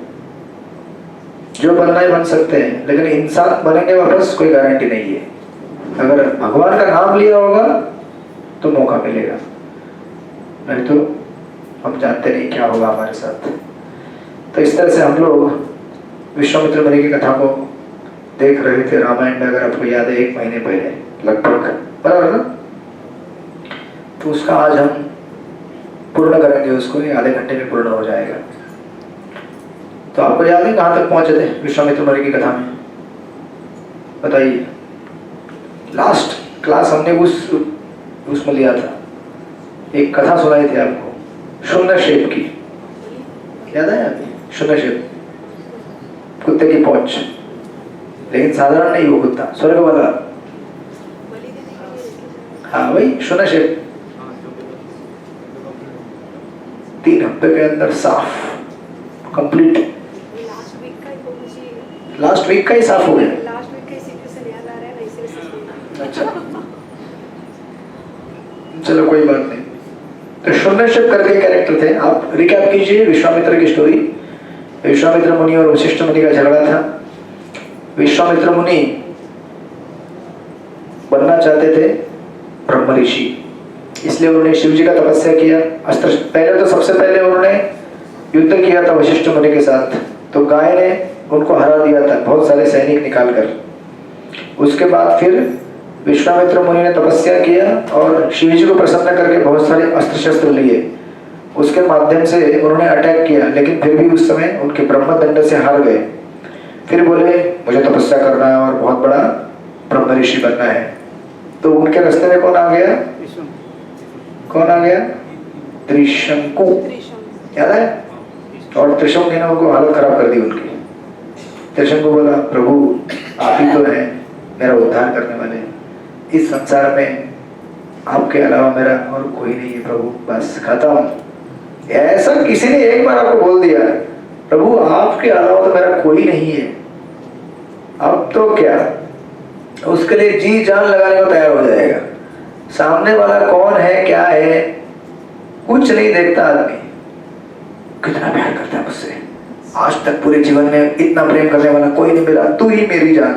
[SPEAKER 1] जो बनना है बन सकते हैं, लेकिन इंसान बनेंगे वापस कोई गारंटी नहीं है। अगर भगवान का नाम लिया होगा तो मौका मिलेगा, नहीं तो हम जानते नहीं क्या होगा हमारे साथ। तो इस तरह से हम लोग विश्वामित्र मुनि की कथा को देख रहे थे रामायण में, अगर आपको याद है 1 महीने पहले लगभग, बराबर ना। तो उसका आज हम पूर्ण करेंगे उसको, ये आधे घंटे में पूर्ण हो जाएगा। तो आपको याद है कहाँ तक पहुंचे थे विश्वामित्र मुनि की कथा में? बताइए। लास्ट क्लास हमने उसमें लिया था, एक कथा सुनाई थी आपको शून्यक्षेप की, याद है आपको? शून्यक्षेप, कुत्ते की पहुंच, लेकिन साधारण नहीं वो कुत्ता, स्वर्ग वाला। हाँ वही शून्यक्षेप, 3 हफ्ते के अंदर साफ, कंप्लीट। लास्ट वीक का ही साफ हो गया।
[SPEAKER 4] लास्ट वीक का इसी से याद आ रहा है ना, इसीलिए।
[SPEAKER 1] अच्छा चलो कोई बात नहीं। तो शून्यक्षेप करके कैरेक्टर थे। आप रिकैप कीजिए विश्वामित्र की स्टोरी। विश्वामित्र मुनि और वशिष्ठ मुनि का झगड़ा था। विश्वामित्र मुनि बनना चाहते थे ब्रह्म ऋषि, इसलिए उन्होंने शिव जी का तपस्या किया। अस्त्र पहले तो सबसे पहले उन्होंने युद्ध किया था वशिष्ठ मुनि के साथ, तो गाय ने उनको हरा दिया था बहुत सारे सैनिक निकाल कर। उसके बाद फिर विश्वामित्र मुनि ने तपस्या किया और शिव जी को प्रसन्न करके बहुत सारे अस्त्र शस्त्र लिए, उसके माध्यम से उन्होंने अटैक किया, लेकिन फिर भी उस समय उनके ब्रह्मदंड से हार गए। फिर बोले मुझे तपस्या करना है और बहुत बड़ा ब्रह्म ऋषि बनना है। तो उनके रास्ते में कौन आ गया? कौन आ गया? त्रिशंकु, याद है? और त्रिशंकु ने उनको हालत खराब कर दी उनकी। त्रिशंकु बोला प्रभु आप ही तो हैं मेरा उद्धार करने वाले, इस संसार में आपके अलावा मेरा और कोई नहीं है प्रभु, बस खत्म। ऐसा किसी ने एक बार आपको बोल दिया प्रभु आपके अलावा तो मेरा कोई नहीं है, अब तो क्या, उसके लिए जी जान लगाने को तैयार हो जाएगा। सामने वाला कौन है क्या है कुछ नहीं देखता, आदमी कितना प्यार करता है मुझसे, आज तक पूरे जीवन में इतना प्रेम करने वाला कोई नहीं मिला, तू ही मेरी जान,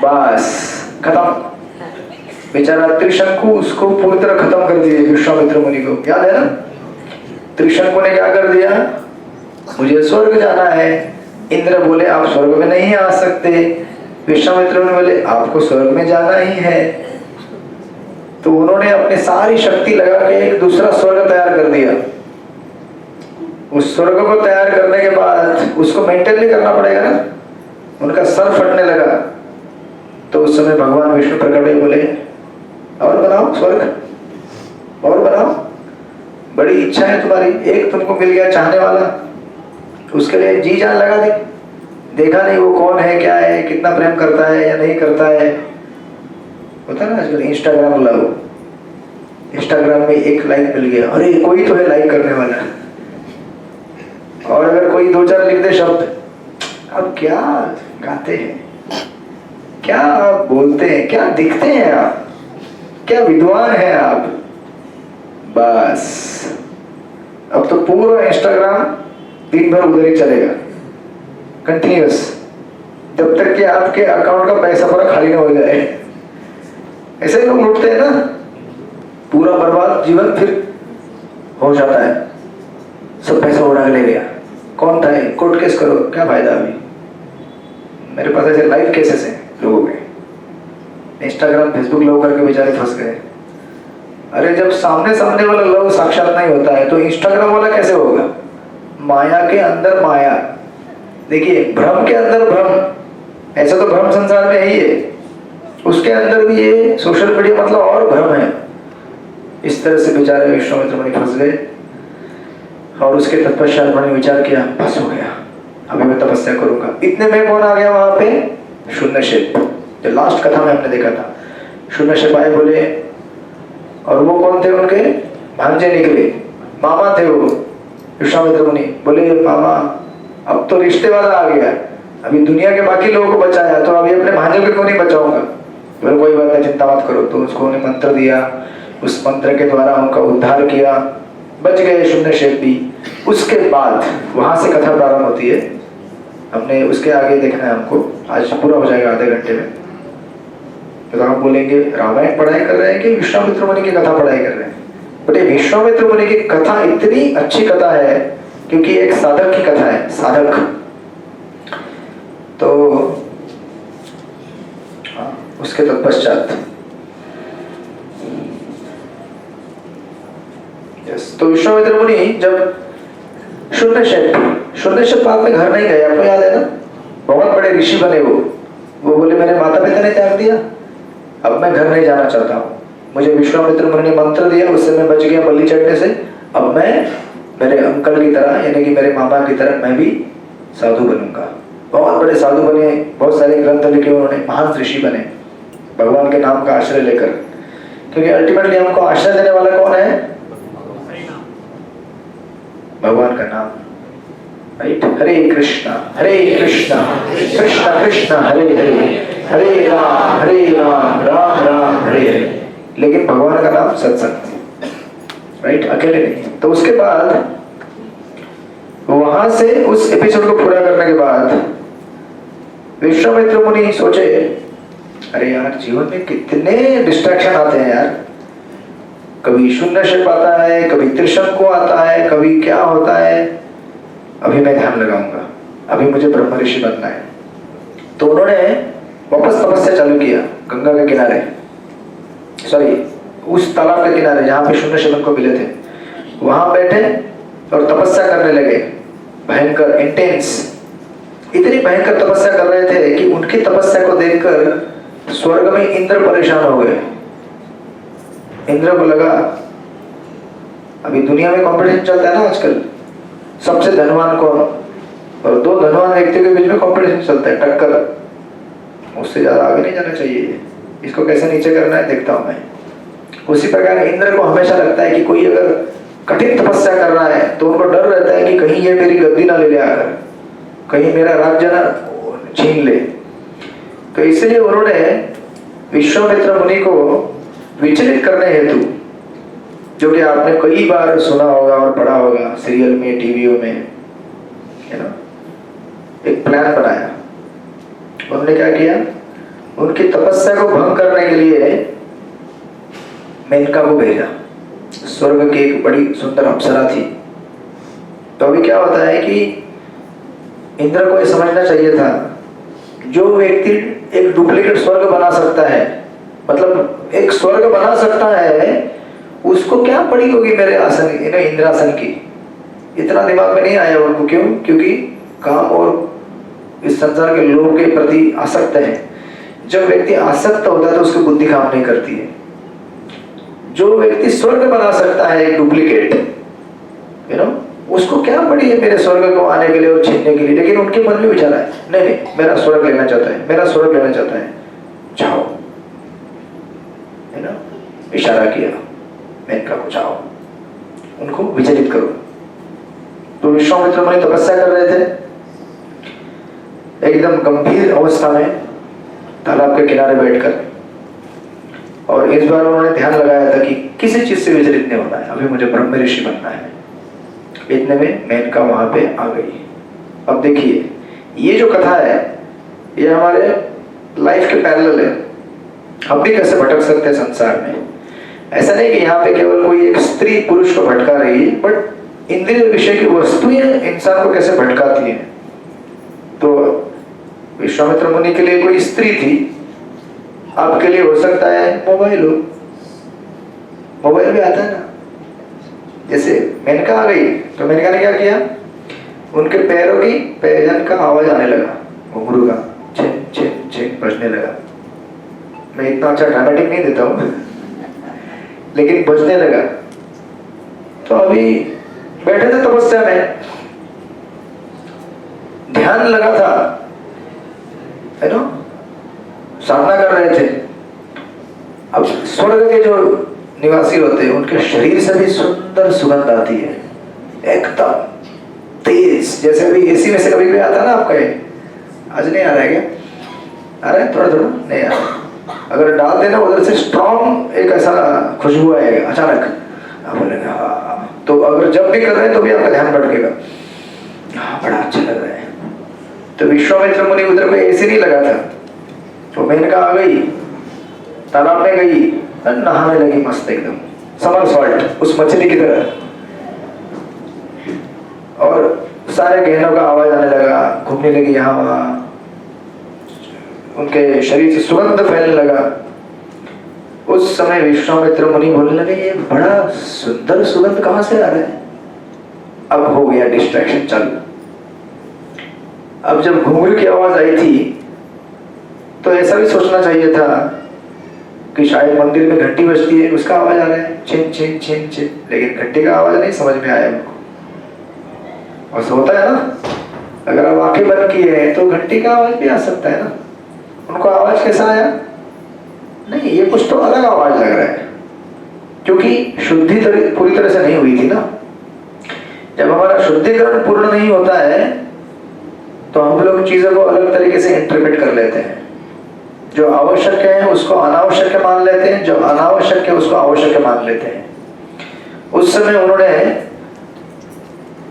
[SPEAKER 1] बस खत्म। बेचारा त्रिशंकु उसको पूरी तरह खत्म कर दिए विश्वामित्र मुनि को, याद है ना? त्रिशंकु ने क्या कर दिया? मुझे स्वर्ग जाना है। इंद्र बोले आप स्वर्ग में नहीं आ सकते। विश्वामित्र ने बोले आपको स्वर्ग में जाना ही है। तो उन्होंने अपनी सारी शक्ति लगा के एक दूसरा स्वर्ग तैयार कर दिया। उस स्वर्ग को तैयार करने के बाद उसको मेंटेन नहीं करना पड़ेगा ना, उनका सर फटने लगा। तो उस समय भगवान विष्णु प्रकट हुए, बोले और बनाओ स्वर्ग, और बनाओ, बड़ी इच्छा है तुम्हारी, एक तुमको मिल गया चाहने वाला, उसके लिए जी जान लगा दे। देखा नहीं वो कौन है क्या है, कितना प्रेम करता है या नहीं करता है। होता है ना आजकल इंस्टाग्राम लव, इंस्टाग्राम में एक लाइक मिल गया, अरे कोई तो है लाइक करने वाला, और अगर कोई दो चार लिख दे शब्द, अब क्या गाते हैं, क्या आप बोलते हैं, क्या दिखते हैं आप, क्या विद्वान हैं आप, बस अब तो पूरा इंस्टाग्राम दिन भर उधर ही चलेगा कंटिन्यूअस, जब तक कि आपके अकाउंट का पैसा पूरा खाली ना हो जाए। ऐसे लोग लुटते हैं ना, पूरा बर्बाद जीवन फिर हो जाता है, सब पैसा उड़ा के ले गया, कौन था ये, कोर्ट केस करो क्या फायदा। अभी मेरे पास ऐसे लाइव केसेस हैं लोगों के, इंस्टाग्राम फेसबुक लोग करके बेचारे फंस गए। अरे जब सामने सामने वाला लव साक्षात नहीं होता है तो इंस्टाग्राम वाला कैसे होगा? माया के अंदर माया, देखिए भ्रम के अंदर भ्रम, ऐसा तो भ्रम संसार में ही है, उसके अंदर भी ये सोशल मीडिया मतलब और भ्रम है। इस तरह से बेचारे विश्वामित्र मुनि फंस गए और उसके तपस्या उन्होंने विचार किया बस हो गया, अभी मैं तपस्या करूंगा। इतने में कौन आ गया वहां पे? शून्यशेप, जो लास्ट कथा में हमने देखा था। शून्यशेप आए, बोले, और वो कौन थे? उनके भांजे निकले, मामा थे वो। विश्वामित्र मुनि बोले मामा अब तो रिश्ते वाला आ गया, अभी दुनिया के बाकी लोगों को बचाया तो अभी अपने भांजे को क्यों नहीं बचाऊंगा? बोले कोई बात नहीं, चिंता मत करो। तो उसको उन्हें मंत्र दिया, उस मंत्र के द्वारा उनका उद्धार किया, बच गए शून्यशेप भी। उसके बाद वहां से कथा प्रारंभ होती है, हमने उसके आगे देखना है हमको, आज पूरा हो जाएगा आधे घंटे में। तो आप बोलेंगे रामायण पढ़ाई कर रहे हैं कि विश्वामित्र मुनि की कथा पढ़ाई कर रहे हैं? बटे विश्वामित्र मुनि की कथा इतनी अच्छी कथा है क्योंकि एक साधक की कथा है, साधक। तो उसके तत्पश्चात तो विश्वामित्र मुनि जब शून्यशेप बाद में घर नहीं गए, आपको याद है ना, बहुत बड़े ऋषि बने वो बोले मेरे माता पिता ने त्याग दिया, अब मैं घर नहीं जाना चाहता हूँ, मुझे विश्वामित्र मुनि ने मंत्र दिया, उससे मैं बच गया बलि चढ़ने से, अब मैं मेरे अंकल की तरह यानी कि मेरे मामा की तरह मैं भी साधु बनूंगा। बहुत बड़े साधु बने, बहुत सारे ग्रंथ लिखे उन्होंने, महान ऋषि बने भगवान के नाम का आश्रय लेकर, क्योंकि अल्टीमेटली हमको आश्रय देने वाला कौन है? भगवान का नाम, राइट? हरे कृष्णा कृष्ण कृष्ण हरे हरे, हरे राम राम राम हरे हरे। लेकिन भगवान का नाम सत्संग, राइट? अकेले नहीं। तो उसके बाद वहां से उस एपिसोड को पूरा करने के बाद विश्वामित्र मुनि सोचे, अरे यार जीवन में कितने डिस्ट्रैक्शन आते हैं यार, कभी शून्य शेप आता है, कभी त्रिशंकु आता है, कभी क्या होता है, अभी मैं ध्यान लगाऊंगा, अभी मुझे ब्रह्म ऋषि बनना है। तो उन्होंने वापस तपस्या चालू किया गंगा के किनारे, सॉरी उस तालाब के किनारे जहां पे शून्य शिवन को मिले थे, वहां बैठे और तपस्या करने लगे, भयंकर इंटेंस, इतनी भयंकर तपस्या कर रहे थे कि उनकी तपस्या को देखकर स्वर्ग में इंद्र परेशान हो गए। इंद्र को लगा, अभी दुनिया में कंपटीशन चलता है ना आजकल, सबसे धनवान कौन, और दो धनवान व्यक्तियों के बीच में कंपटीशन चलता है, टक्कर, उससे ज्यादा आगे नहीं जाना चाहिए, इसको कैसे नीचे करना है देखता हूं मैं। उसी प्रकार इंद्र को हमेशा लगता है कि कोई अगर कठिन तपस्या कर रहा है तो उनको डर रहता है कि कहीं ये मेरी गद्दी ना ले ले आकर, कहीं मेरा राज्य ना छीन ले। तो इसलिए उन्होंने विश्वामित्र मुनि को विचलित करने हेतु, जो कि आपने कई बार सुना होगा और पढ़ा होगा सीरियल में, टीवीओ में, है ना, एक प्लान बनाया। उन्होंने क्या किया, उनकी तपस्या को भंग करने के लिए मेनका को भेजा। स्वर्ग की एक बड़ी सुंदर अप्सरा थी। तो अभी क्या होता है कि इंद्र को ये समझना चाहिए था, जो व्यक्ति एक डुप्लीकेट स्वर्ग बना सकता है, मतलब एक स्वर्ग बना सकता है, उसको क्या पड़ी होगी मेरे आसन, इंद्रासन की। इतना दिमाग में नहीं आया उनको। क्यों? क्योंकि काम और इस संसार के लोगों के प्रति आसक्त है। जब व्यक्ति आसक्त होता है तो उसकी बुद्धि काम नहीं करती है। जो व्यक्ति स्वर्ग बना सकता है एक डुप्लीकेट, यू नो, उसको क्या पड़ी है मेरे स्वर्ग को आने के लिए और छीनने के लिए। लेकिन उनके मन में विचार है, नहीं नहीं, मेरा स्वर्ग लेना चाहता है, मेरा स्वर्ग लेना चाहता है, जाओ, है ना, इशारा किया मेनका को, जाओ, उनको विचलित करो। तो विश्वामित्र मुनि तपस्या कर रहे थे, एकदम गंभीर अवस्था में तालाब के किनारे बैठकर, और इस बार उन्होंने ध्यान लगाया था कि किसी चीज से विचलित नहीं होना है, अभी मुझे ब्रह्म ऋषि बनना है। इतने में मेनका वहां पे आ गई। अब देखिए, ये जो कथा है ये हमारे लाइफ के पैरेलल है। हम भी कैसे भटक सकते हैं संसार में। ऐसा नहीं कि यहाँ पे केवल कोई एक स्त्री पुरुष को भटका रही है, बट इंद्रिय विषय की वस्तुएं इंसान को कैसे भटकाती हैं। तो विश्वामित्र मुनि के लिए कोई स्त्री थी, आपके लिए हो सकता है मोबाइल हो, मोबाइल भी आता है ना। जैसे मेनका आ गई तो मेनका ने क्या किया, उनके पैरों की पैजन का आवाज आने लगा, घुंघरू का छिन छिन छिन बजने लगा। मैं इतना अच्छा ड्रामेटिक नहीं देता हूँ लेकिन बजने लगा। तो अभी बैठे थे तपस्या में, ध्यान लगा था, है ना, साधना कर रहे थे। अब स्वर्ग के जो निवासी होते हैं उनके शरीर से भी सुंदर सुगंध आती है, एकदम तेज, जैसे अभी एसी में से कभी भी आता ना आपका, आज नहीं आ रहा है क्या? आ रहा है थोड़ा थोड़ा, नहीं आ रहा। अगर डाल देना उधर से स्ट्रॉन्ग एक ऐसा खुशबू आएगा अचानक, आप बोलेंगे हाँ। तो अगर जब भी कर रहे हैं तो भी आपका ध्यान भटकेगा, हाँ बड़ा अच्छा लग रहा है। तो विश्वामित्र मुनि उधर कोई एसी नहीं लगा था, तो मेनका आ गई, तालाब में गई, नहाने लगी मस्त एकदम समर सॉल्ट उस मछली की तरह, और सारे गहनों का आवाज आने लगा, घूमने लगी यहाँ वहाँ, उनके शरीर से सुगंध फैलने लगा। उस समय विश्वामित्र मुनि बोलने लगे, ये बड़ा सुंदर सुगंध कहाँ से आ रहा है। अब हो गया डिस्ट्रैक्शन चालू। अब जब घुंघरू की आवाज आई थी तो ऐसा भी सोचना चाहिए था कि शायद मंदिर में घंटी बजती है, उसका आवाज आ रहा है छिन छिन छिन छिन, लेकिन घंटी का आवाज नहीं समझ में आया उनको। और होता है ना, अगर आप आंखें बंद की है तो घंटी का आवाज भी आ सकता है ना। उनको आवाज कैसा आया, नहीं ये कुछ तो अलग आवाज लग रहा है, क्योंकि शुद्धि पूरी तरह से नहीं हुई थी ना। जब हमारा शुद्धिकरण पूर्ण नहीं होता है तो हम लोग चीजों को अलग तरीके से इंटरप्रेट कर लेते हैं। जो आवश्यक है उसको अनावश्यक मान लेते हैं, जो अनावश्यक है उसको आवश्यक मान लेते हैं। उस समय उन्होंने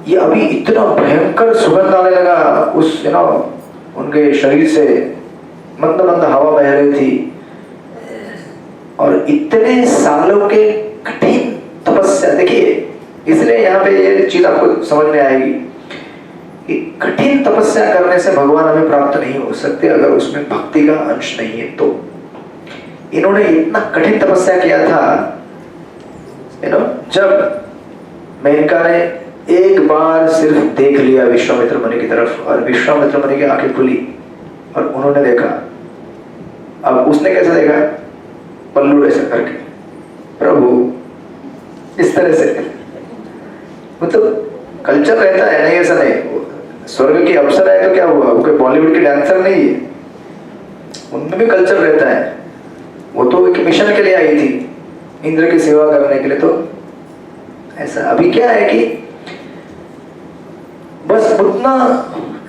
[SPEAKER 1] ये अभी इतना भयंकर सुगंध आने लगा उस उनके शरीर से, मंद मंद हवा बह रही थी, और इतने सालों के कठिन तपस्या, देखिए इसलिए यहाँ पे ये चीज आपको समझ में आएगी कि कठिन तपस्या करने से भगवान हमें प्राप्त नहीं हो सकते अगर उसमें भक्ति का अंश नहीं है तो। इन्होंने इतना कठिन तपस्या किया था, जब मेनका ने एक बार सिर्फ देख लिया विश्वामित्र मुनि की तरफ, और विश्वामित्र मुनि की आंखें खुली और उन्होंने देखा। अब उसने कैसे देखा? पल्लू ऐसे करके, प्रभु इस तरह से, मतलब कल्चर रहता है नहीं, ऐसा नहीं। स्वर्ग की अप्सरा है तो क्या हुआ, वो कोई बॉलीवुड की डांसर नहीं है, उनमें भी कल्चर रहता है। वो तो एक मिशन के लिए आई थी, इंद्र की सेवा करने के लिए। तो ऐसा अभी क्या है कि बस उतना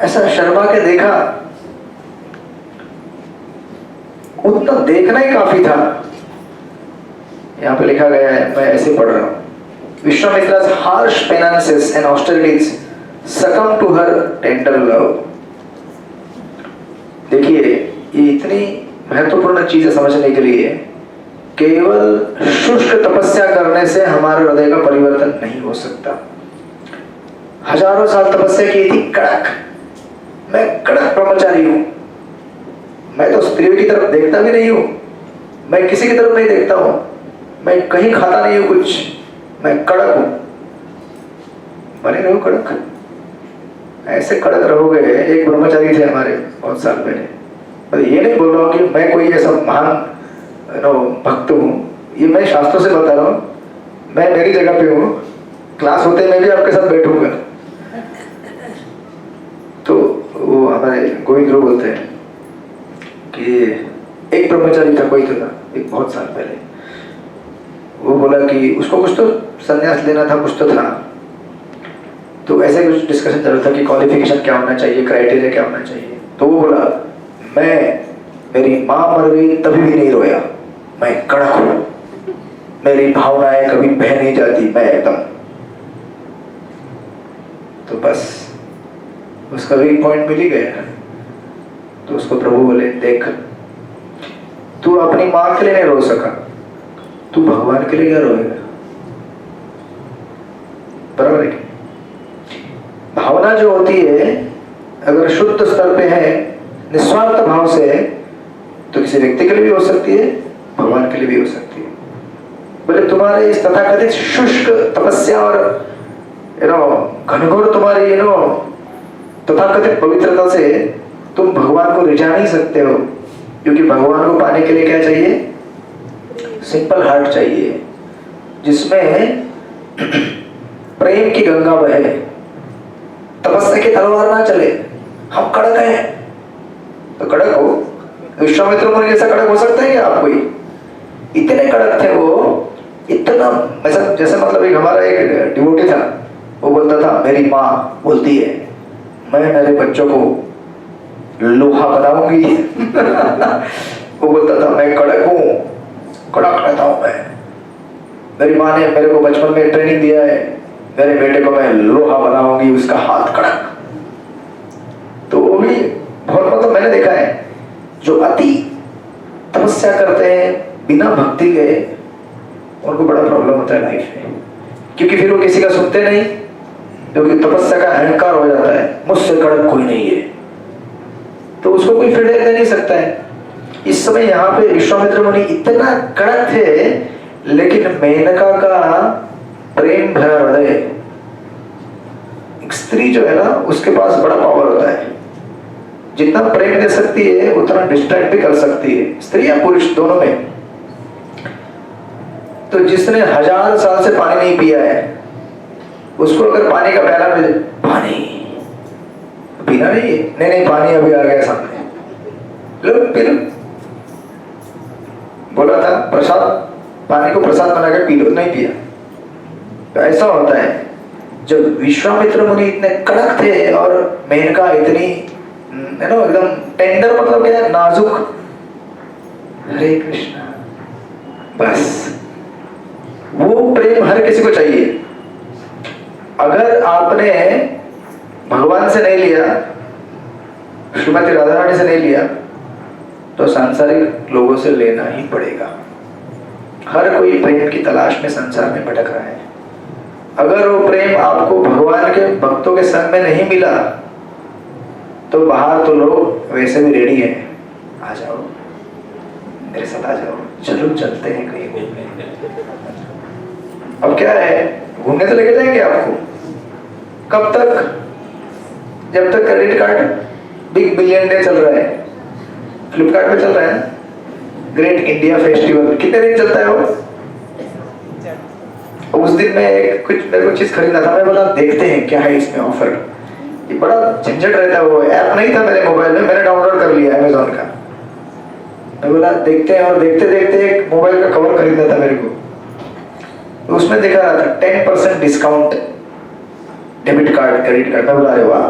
[SPEAKER 1] ऐसा शर्मा के देखा, उतना देखना ही काफी था। यहाँ पे लिखा गया है, मैं ऐसे पढ़ रहा हूं, Vishwamitra's harsh penances and austerities succumb to her tender love. देखिए ये इतनी महत्वपूर्ण चीज है समझने के लिए। केवल शुष्क तपस्या करने से हमारे हृदय का परिवर्तन नहीं हो सकता। हजारों साल तपस्या की थी, कड़क, मैं कड़क ब्रह्मचारी हूं, मैं तो स्त्रियों की तरफ देखता भी नहीं हूं, मैं किसी की तरफ नहीं देखता हूं, मैं कहीं खाता नहीं हूं कुछ, मैं कड़क हूं। बने रहो कड़क, ऐसे कड़क रहोगे। एक ब्रह्मचारी थे हमारे बहुत साल पहले, पर ये नहीं बोल रहा हूँ कि मैं कोई ऐसा महान भक्त हूँ, ये मैं शास्त्रों से बता रहा हूँ। मैं मेरी जगह पे हूँ, क्लास होते मैं भी आपके साथ बैठूंगा। तो वो हमारे गोविंद बोलते हैं कि एक ब्रह्मचारी था, कोई तो था, एक बहुत साल पहले। वो बोला कि उसको कुछ तो संन्यास लेना था, कुछ तो था। तो ऐसे कुछ डिस्कशन चल रहा था कि क्वालिफिकेशन क्या होना चाहिए, क्राइटेरिया क्या होना चाहिए। तो वो बोला, मेरी माँ मर गई तभी भी नहीं रोया, मैं कड़क हूं, मेरी भावनाएं कभी बह नहीं जाती, मैं एकदम। तो बस उसका भी पॉइंट मिल ही गया। तो उसको प्रभु बोले, देख तू अपनी माँ के लिए नहीं रो सका, तू भगवान के लिए क्या रोएगा? बराबर है। भावना जो होती है अगर शुद्ध स्तर पे है, निस्वार्थ भाव से है, तो किसी व्यक्ति के लिए भी हो सकती है, भगवान के लिए भी हो सकती है। बोले तुम्हारे इस तथाकथित शुष्क तपस्या और घनघोर तुम्हारी तथाकथित पवित्रता से तुम भगवान को रिझा नहीं सकते हो, क्योंकि भगवान को पाने के लिए क्या चाहिए? सिंपल हार्ट चाहिए, जिसमें प्रेम की गंगा बहे, तपस्या की तलवार ना चले। हम कड़क हैं तो कड़क हो। विश्वामित्र मुनि जैसा कड़क हो सकता है क्या आप? कोई इतने कड़क थे वो, इतना जैसे मतलब एक हमारा एक डिवोटी था, वो बोलता था मेरी माँ बोलती है मैं मेरे बच्चों को लोहा बनाऊंगी। वो बोलता था मैं कड़क हूँ, कड़क रहता हूँ मैं, मेरी माँ ने मेरे को बचपन में ट्रेनिंग दिया है, मेरे बेटे को मैं लोहा बनाऊंगी, उसका हाथ कड़क। तो वो भी बहुत मतलब मैंने देखा है, जो अति तपस्या करते हैं बिना भक्ति के, उनको बड़ा प्रॉब्लम होता है लाइफ में, क्योंकि फिर वो किसी का सुनते नहीं, क्योंकि तपस्या का अहंकार हो जाता है, मुझसे कड़क कोई नहीं है, तो उसको कोई फिर दे नहीं सकता है। इस समय यहाँ पे विश्वामित्र मुनि इतना कड़क थे, लेकिन मेनका का प्रेम भरा हृदय, एक स्त्री जो है ना, उसके पास बड़ा पावर होता है, जितना प्रेम दे सकती है उतना डिस्ट्रैक्ट भी कर सकती है, स्त्री या पुरुष दोनों में। तो जिसने 1000 साल से पानी नहीं पिया है, उसको अगर पानी का प्याला मिले, पानी पीना नहीं, नहीं पानी अभी आ गया सामने, लो पी लो। बोला था प्रसाद, पानी को प्रसाद बना के पी लो, नहीं पिया। तो ऐसा होता है। जब विश्वामित्र मुनि इतने कड़क थे और मेनका इतनी एकदम टेंडर, मतलब क्या है, नाजुक, हरे कृष्णा, बस वो प्रेम हर किसी को चाहिए। अगर आपने भगवान से नहीं लिया, श्रीमती राधा रानी से नहीं लिया, तो सांसारिक लोगों से लेना ही पड़ेगा। हर कोई प्रेम की तलाश में संसार में भटक रहा है। अगर वो प्रेम आपको भगवान के भक्तों के संग में नहीं मिला, तो बाहर तो लोग वैसे भी रेडी हैं, आ जाओ मेरे साथ, आ जाओ, चलो चलते हैं कहीं घूमने। अब क्या है, घूमने तो लेके जाएंगे आपको, कब तक? जब तक credit card big billion day चल रहा है, फ्लिपकार्ट पे चल रहा है, ग्रेट इंडिया फेस्टिवल, कितने दिन चलता है वो? उस दिन में कुछ मेरे को चीज खरीदना था, मैं बोला देखते हैं क्या है इसमें ऑफर। ये बड़ा झंझट रहता है, वो ऐप नहीं था मेरे मोबाइल में, मैंने डाउनलोड कर लिया अमेजोन का। मैं बोला देखते हैं, और देखते देखते एक मोबाइल का कवर खरीदना था मेरे को, तो उसमें दिखा रहा था 10% discount debit card credit card. मैं बोला अरे वाह,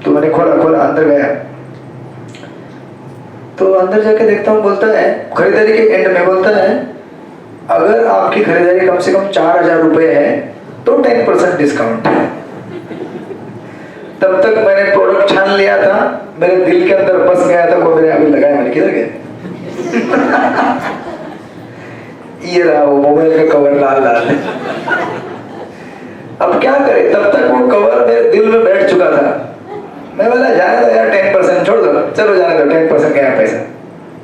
[SPEAKER 1] तो मैंने खोला अंदर गया, तो अंदर जाके देखता हूँ, बोलता है खरीदारी के एंड में बोलता है अगर आपकी खरीदारी कम से कम 4,000 रुपए है तो 10% डिस्काउंट है। तब तक मैंने प्रोडक्ट छान लिया था, मेरे दिल के अंदर बस गया था, वो मेरे अभी लगाया, मैंने किधर गया ये रहा वो मोबाइल का कवर लाल लाल। अब क्या करे, तब तक वो कवर मेरे दिल में बैठ चुका था। मैं बोला जाने दो यार, 10% छोड़ दो, चलो जाने दो, 10% क्या है, पैसा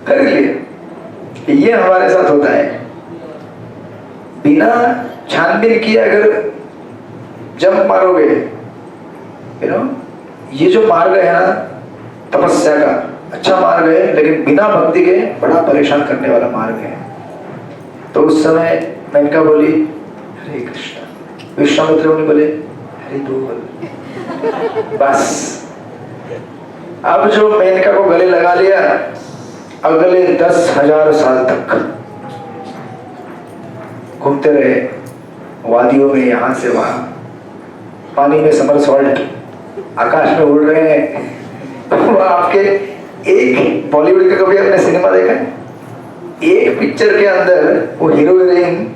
[SPEAKER 1] खरीद लिया। ये हमारे साथ होता है, बिना छानबीन किए अगर जंप मारोगे, ये जो मार्ग है ना तपस्या का, अच्छा मार्ग है, लेकिन बिना भक्ति के बड़ा परेशान करने वाला मार्ग है। तो उस समय मेनका बोली हरे कृष्ण, विश्वामित्र मुनि बोले हरे बोल। बस अब जो मेनका को गले लगा लिया, अगले 10,000 साल तक घूमते रहे वादियों में, यहां से वहां, पानी में समरसॉल्ट, आकाश में उड़ रहे हैं। वो आपके एक बॉलीवुड का कभी आपने सिनेमा देखा है? एक पिक्चर के अंदर वो हीरो हीरोइन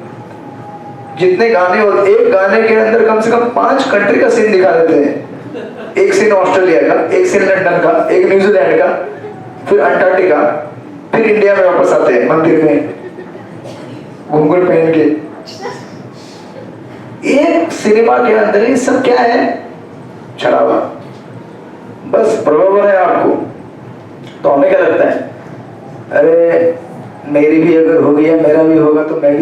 [SPEAKER 1] जितने गाने होते, एक गाने के अंदर कम से कम 5 कंट्री का सीन दिखा देते हैं। एक सीन ऑस्ट्रेलिया का, एक सीन लंदन का, एक न्यूजीलैंड का, फिर अंटार्कटिका, फिर इंडिया में वापस आते हैं मंदिर में घूंघट पहन के। एक सिनेमा के अंदर ये सब क्या है? शराबा, बस प्रलोभन है आपको। तो हमें क्या लगता है, अरे मेरी भी अगर होगी या मेरा भी होगा तो मैं भी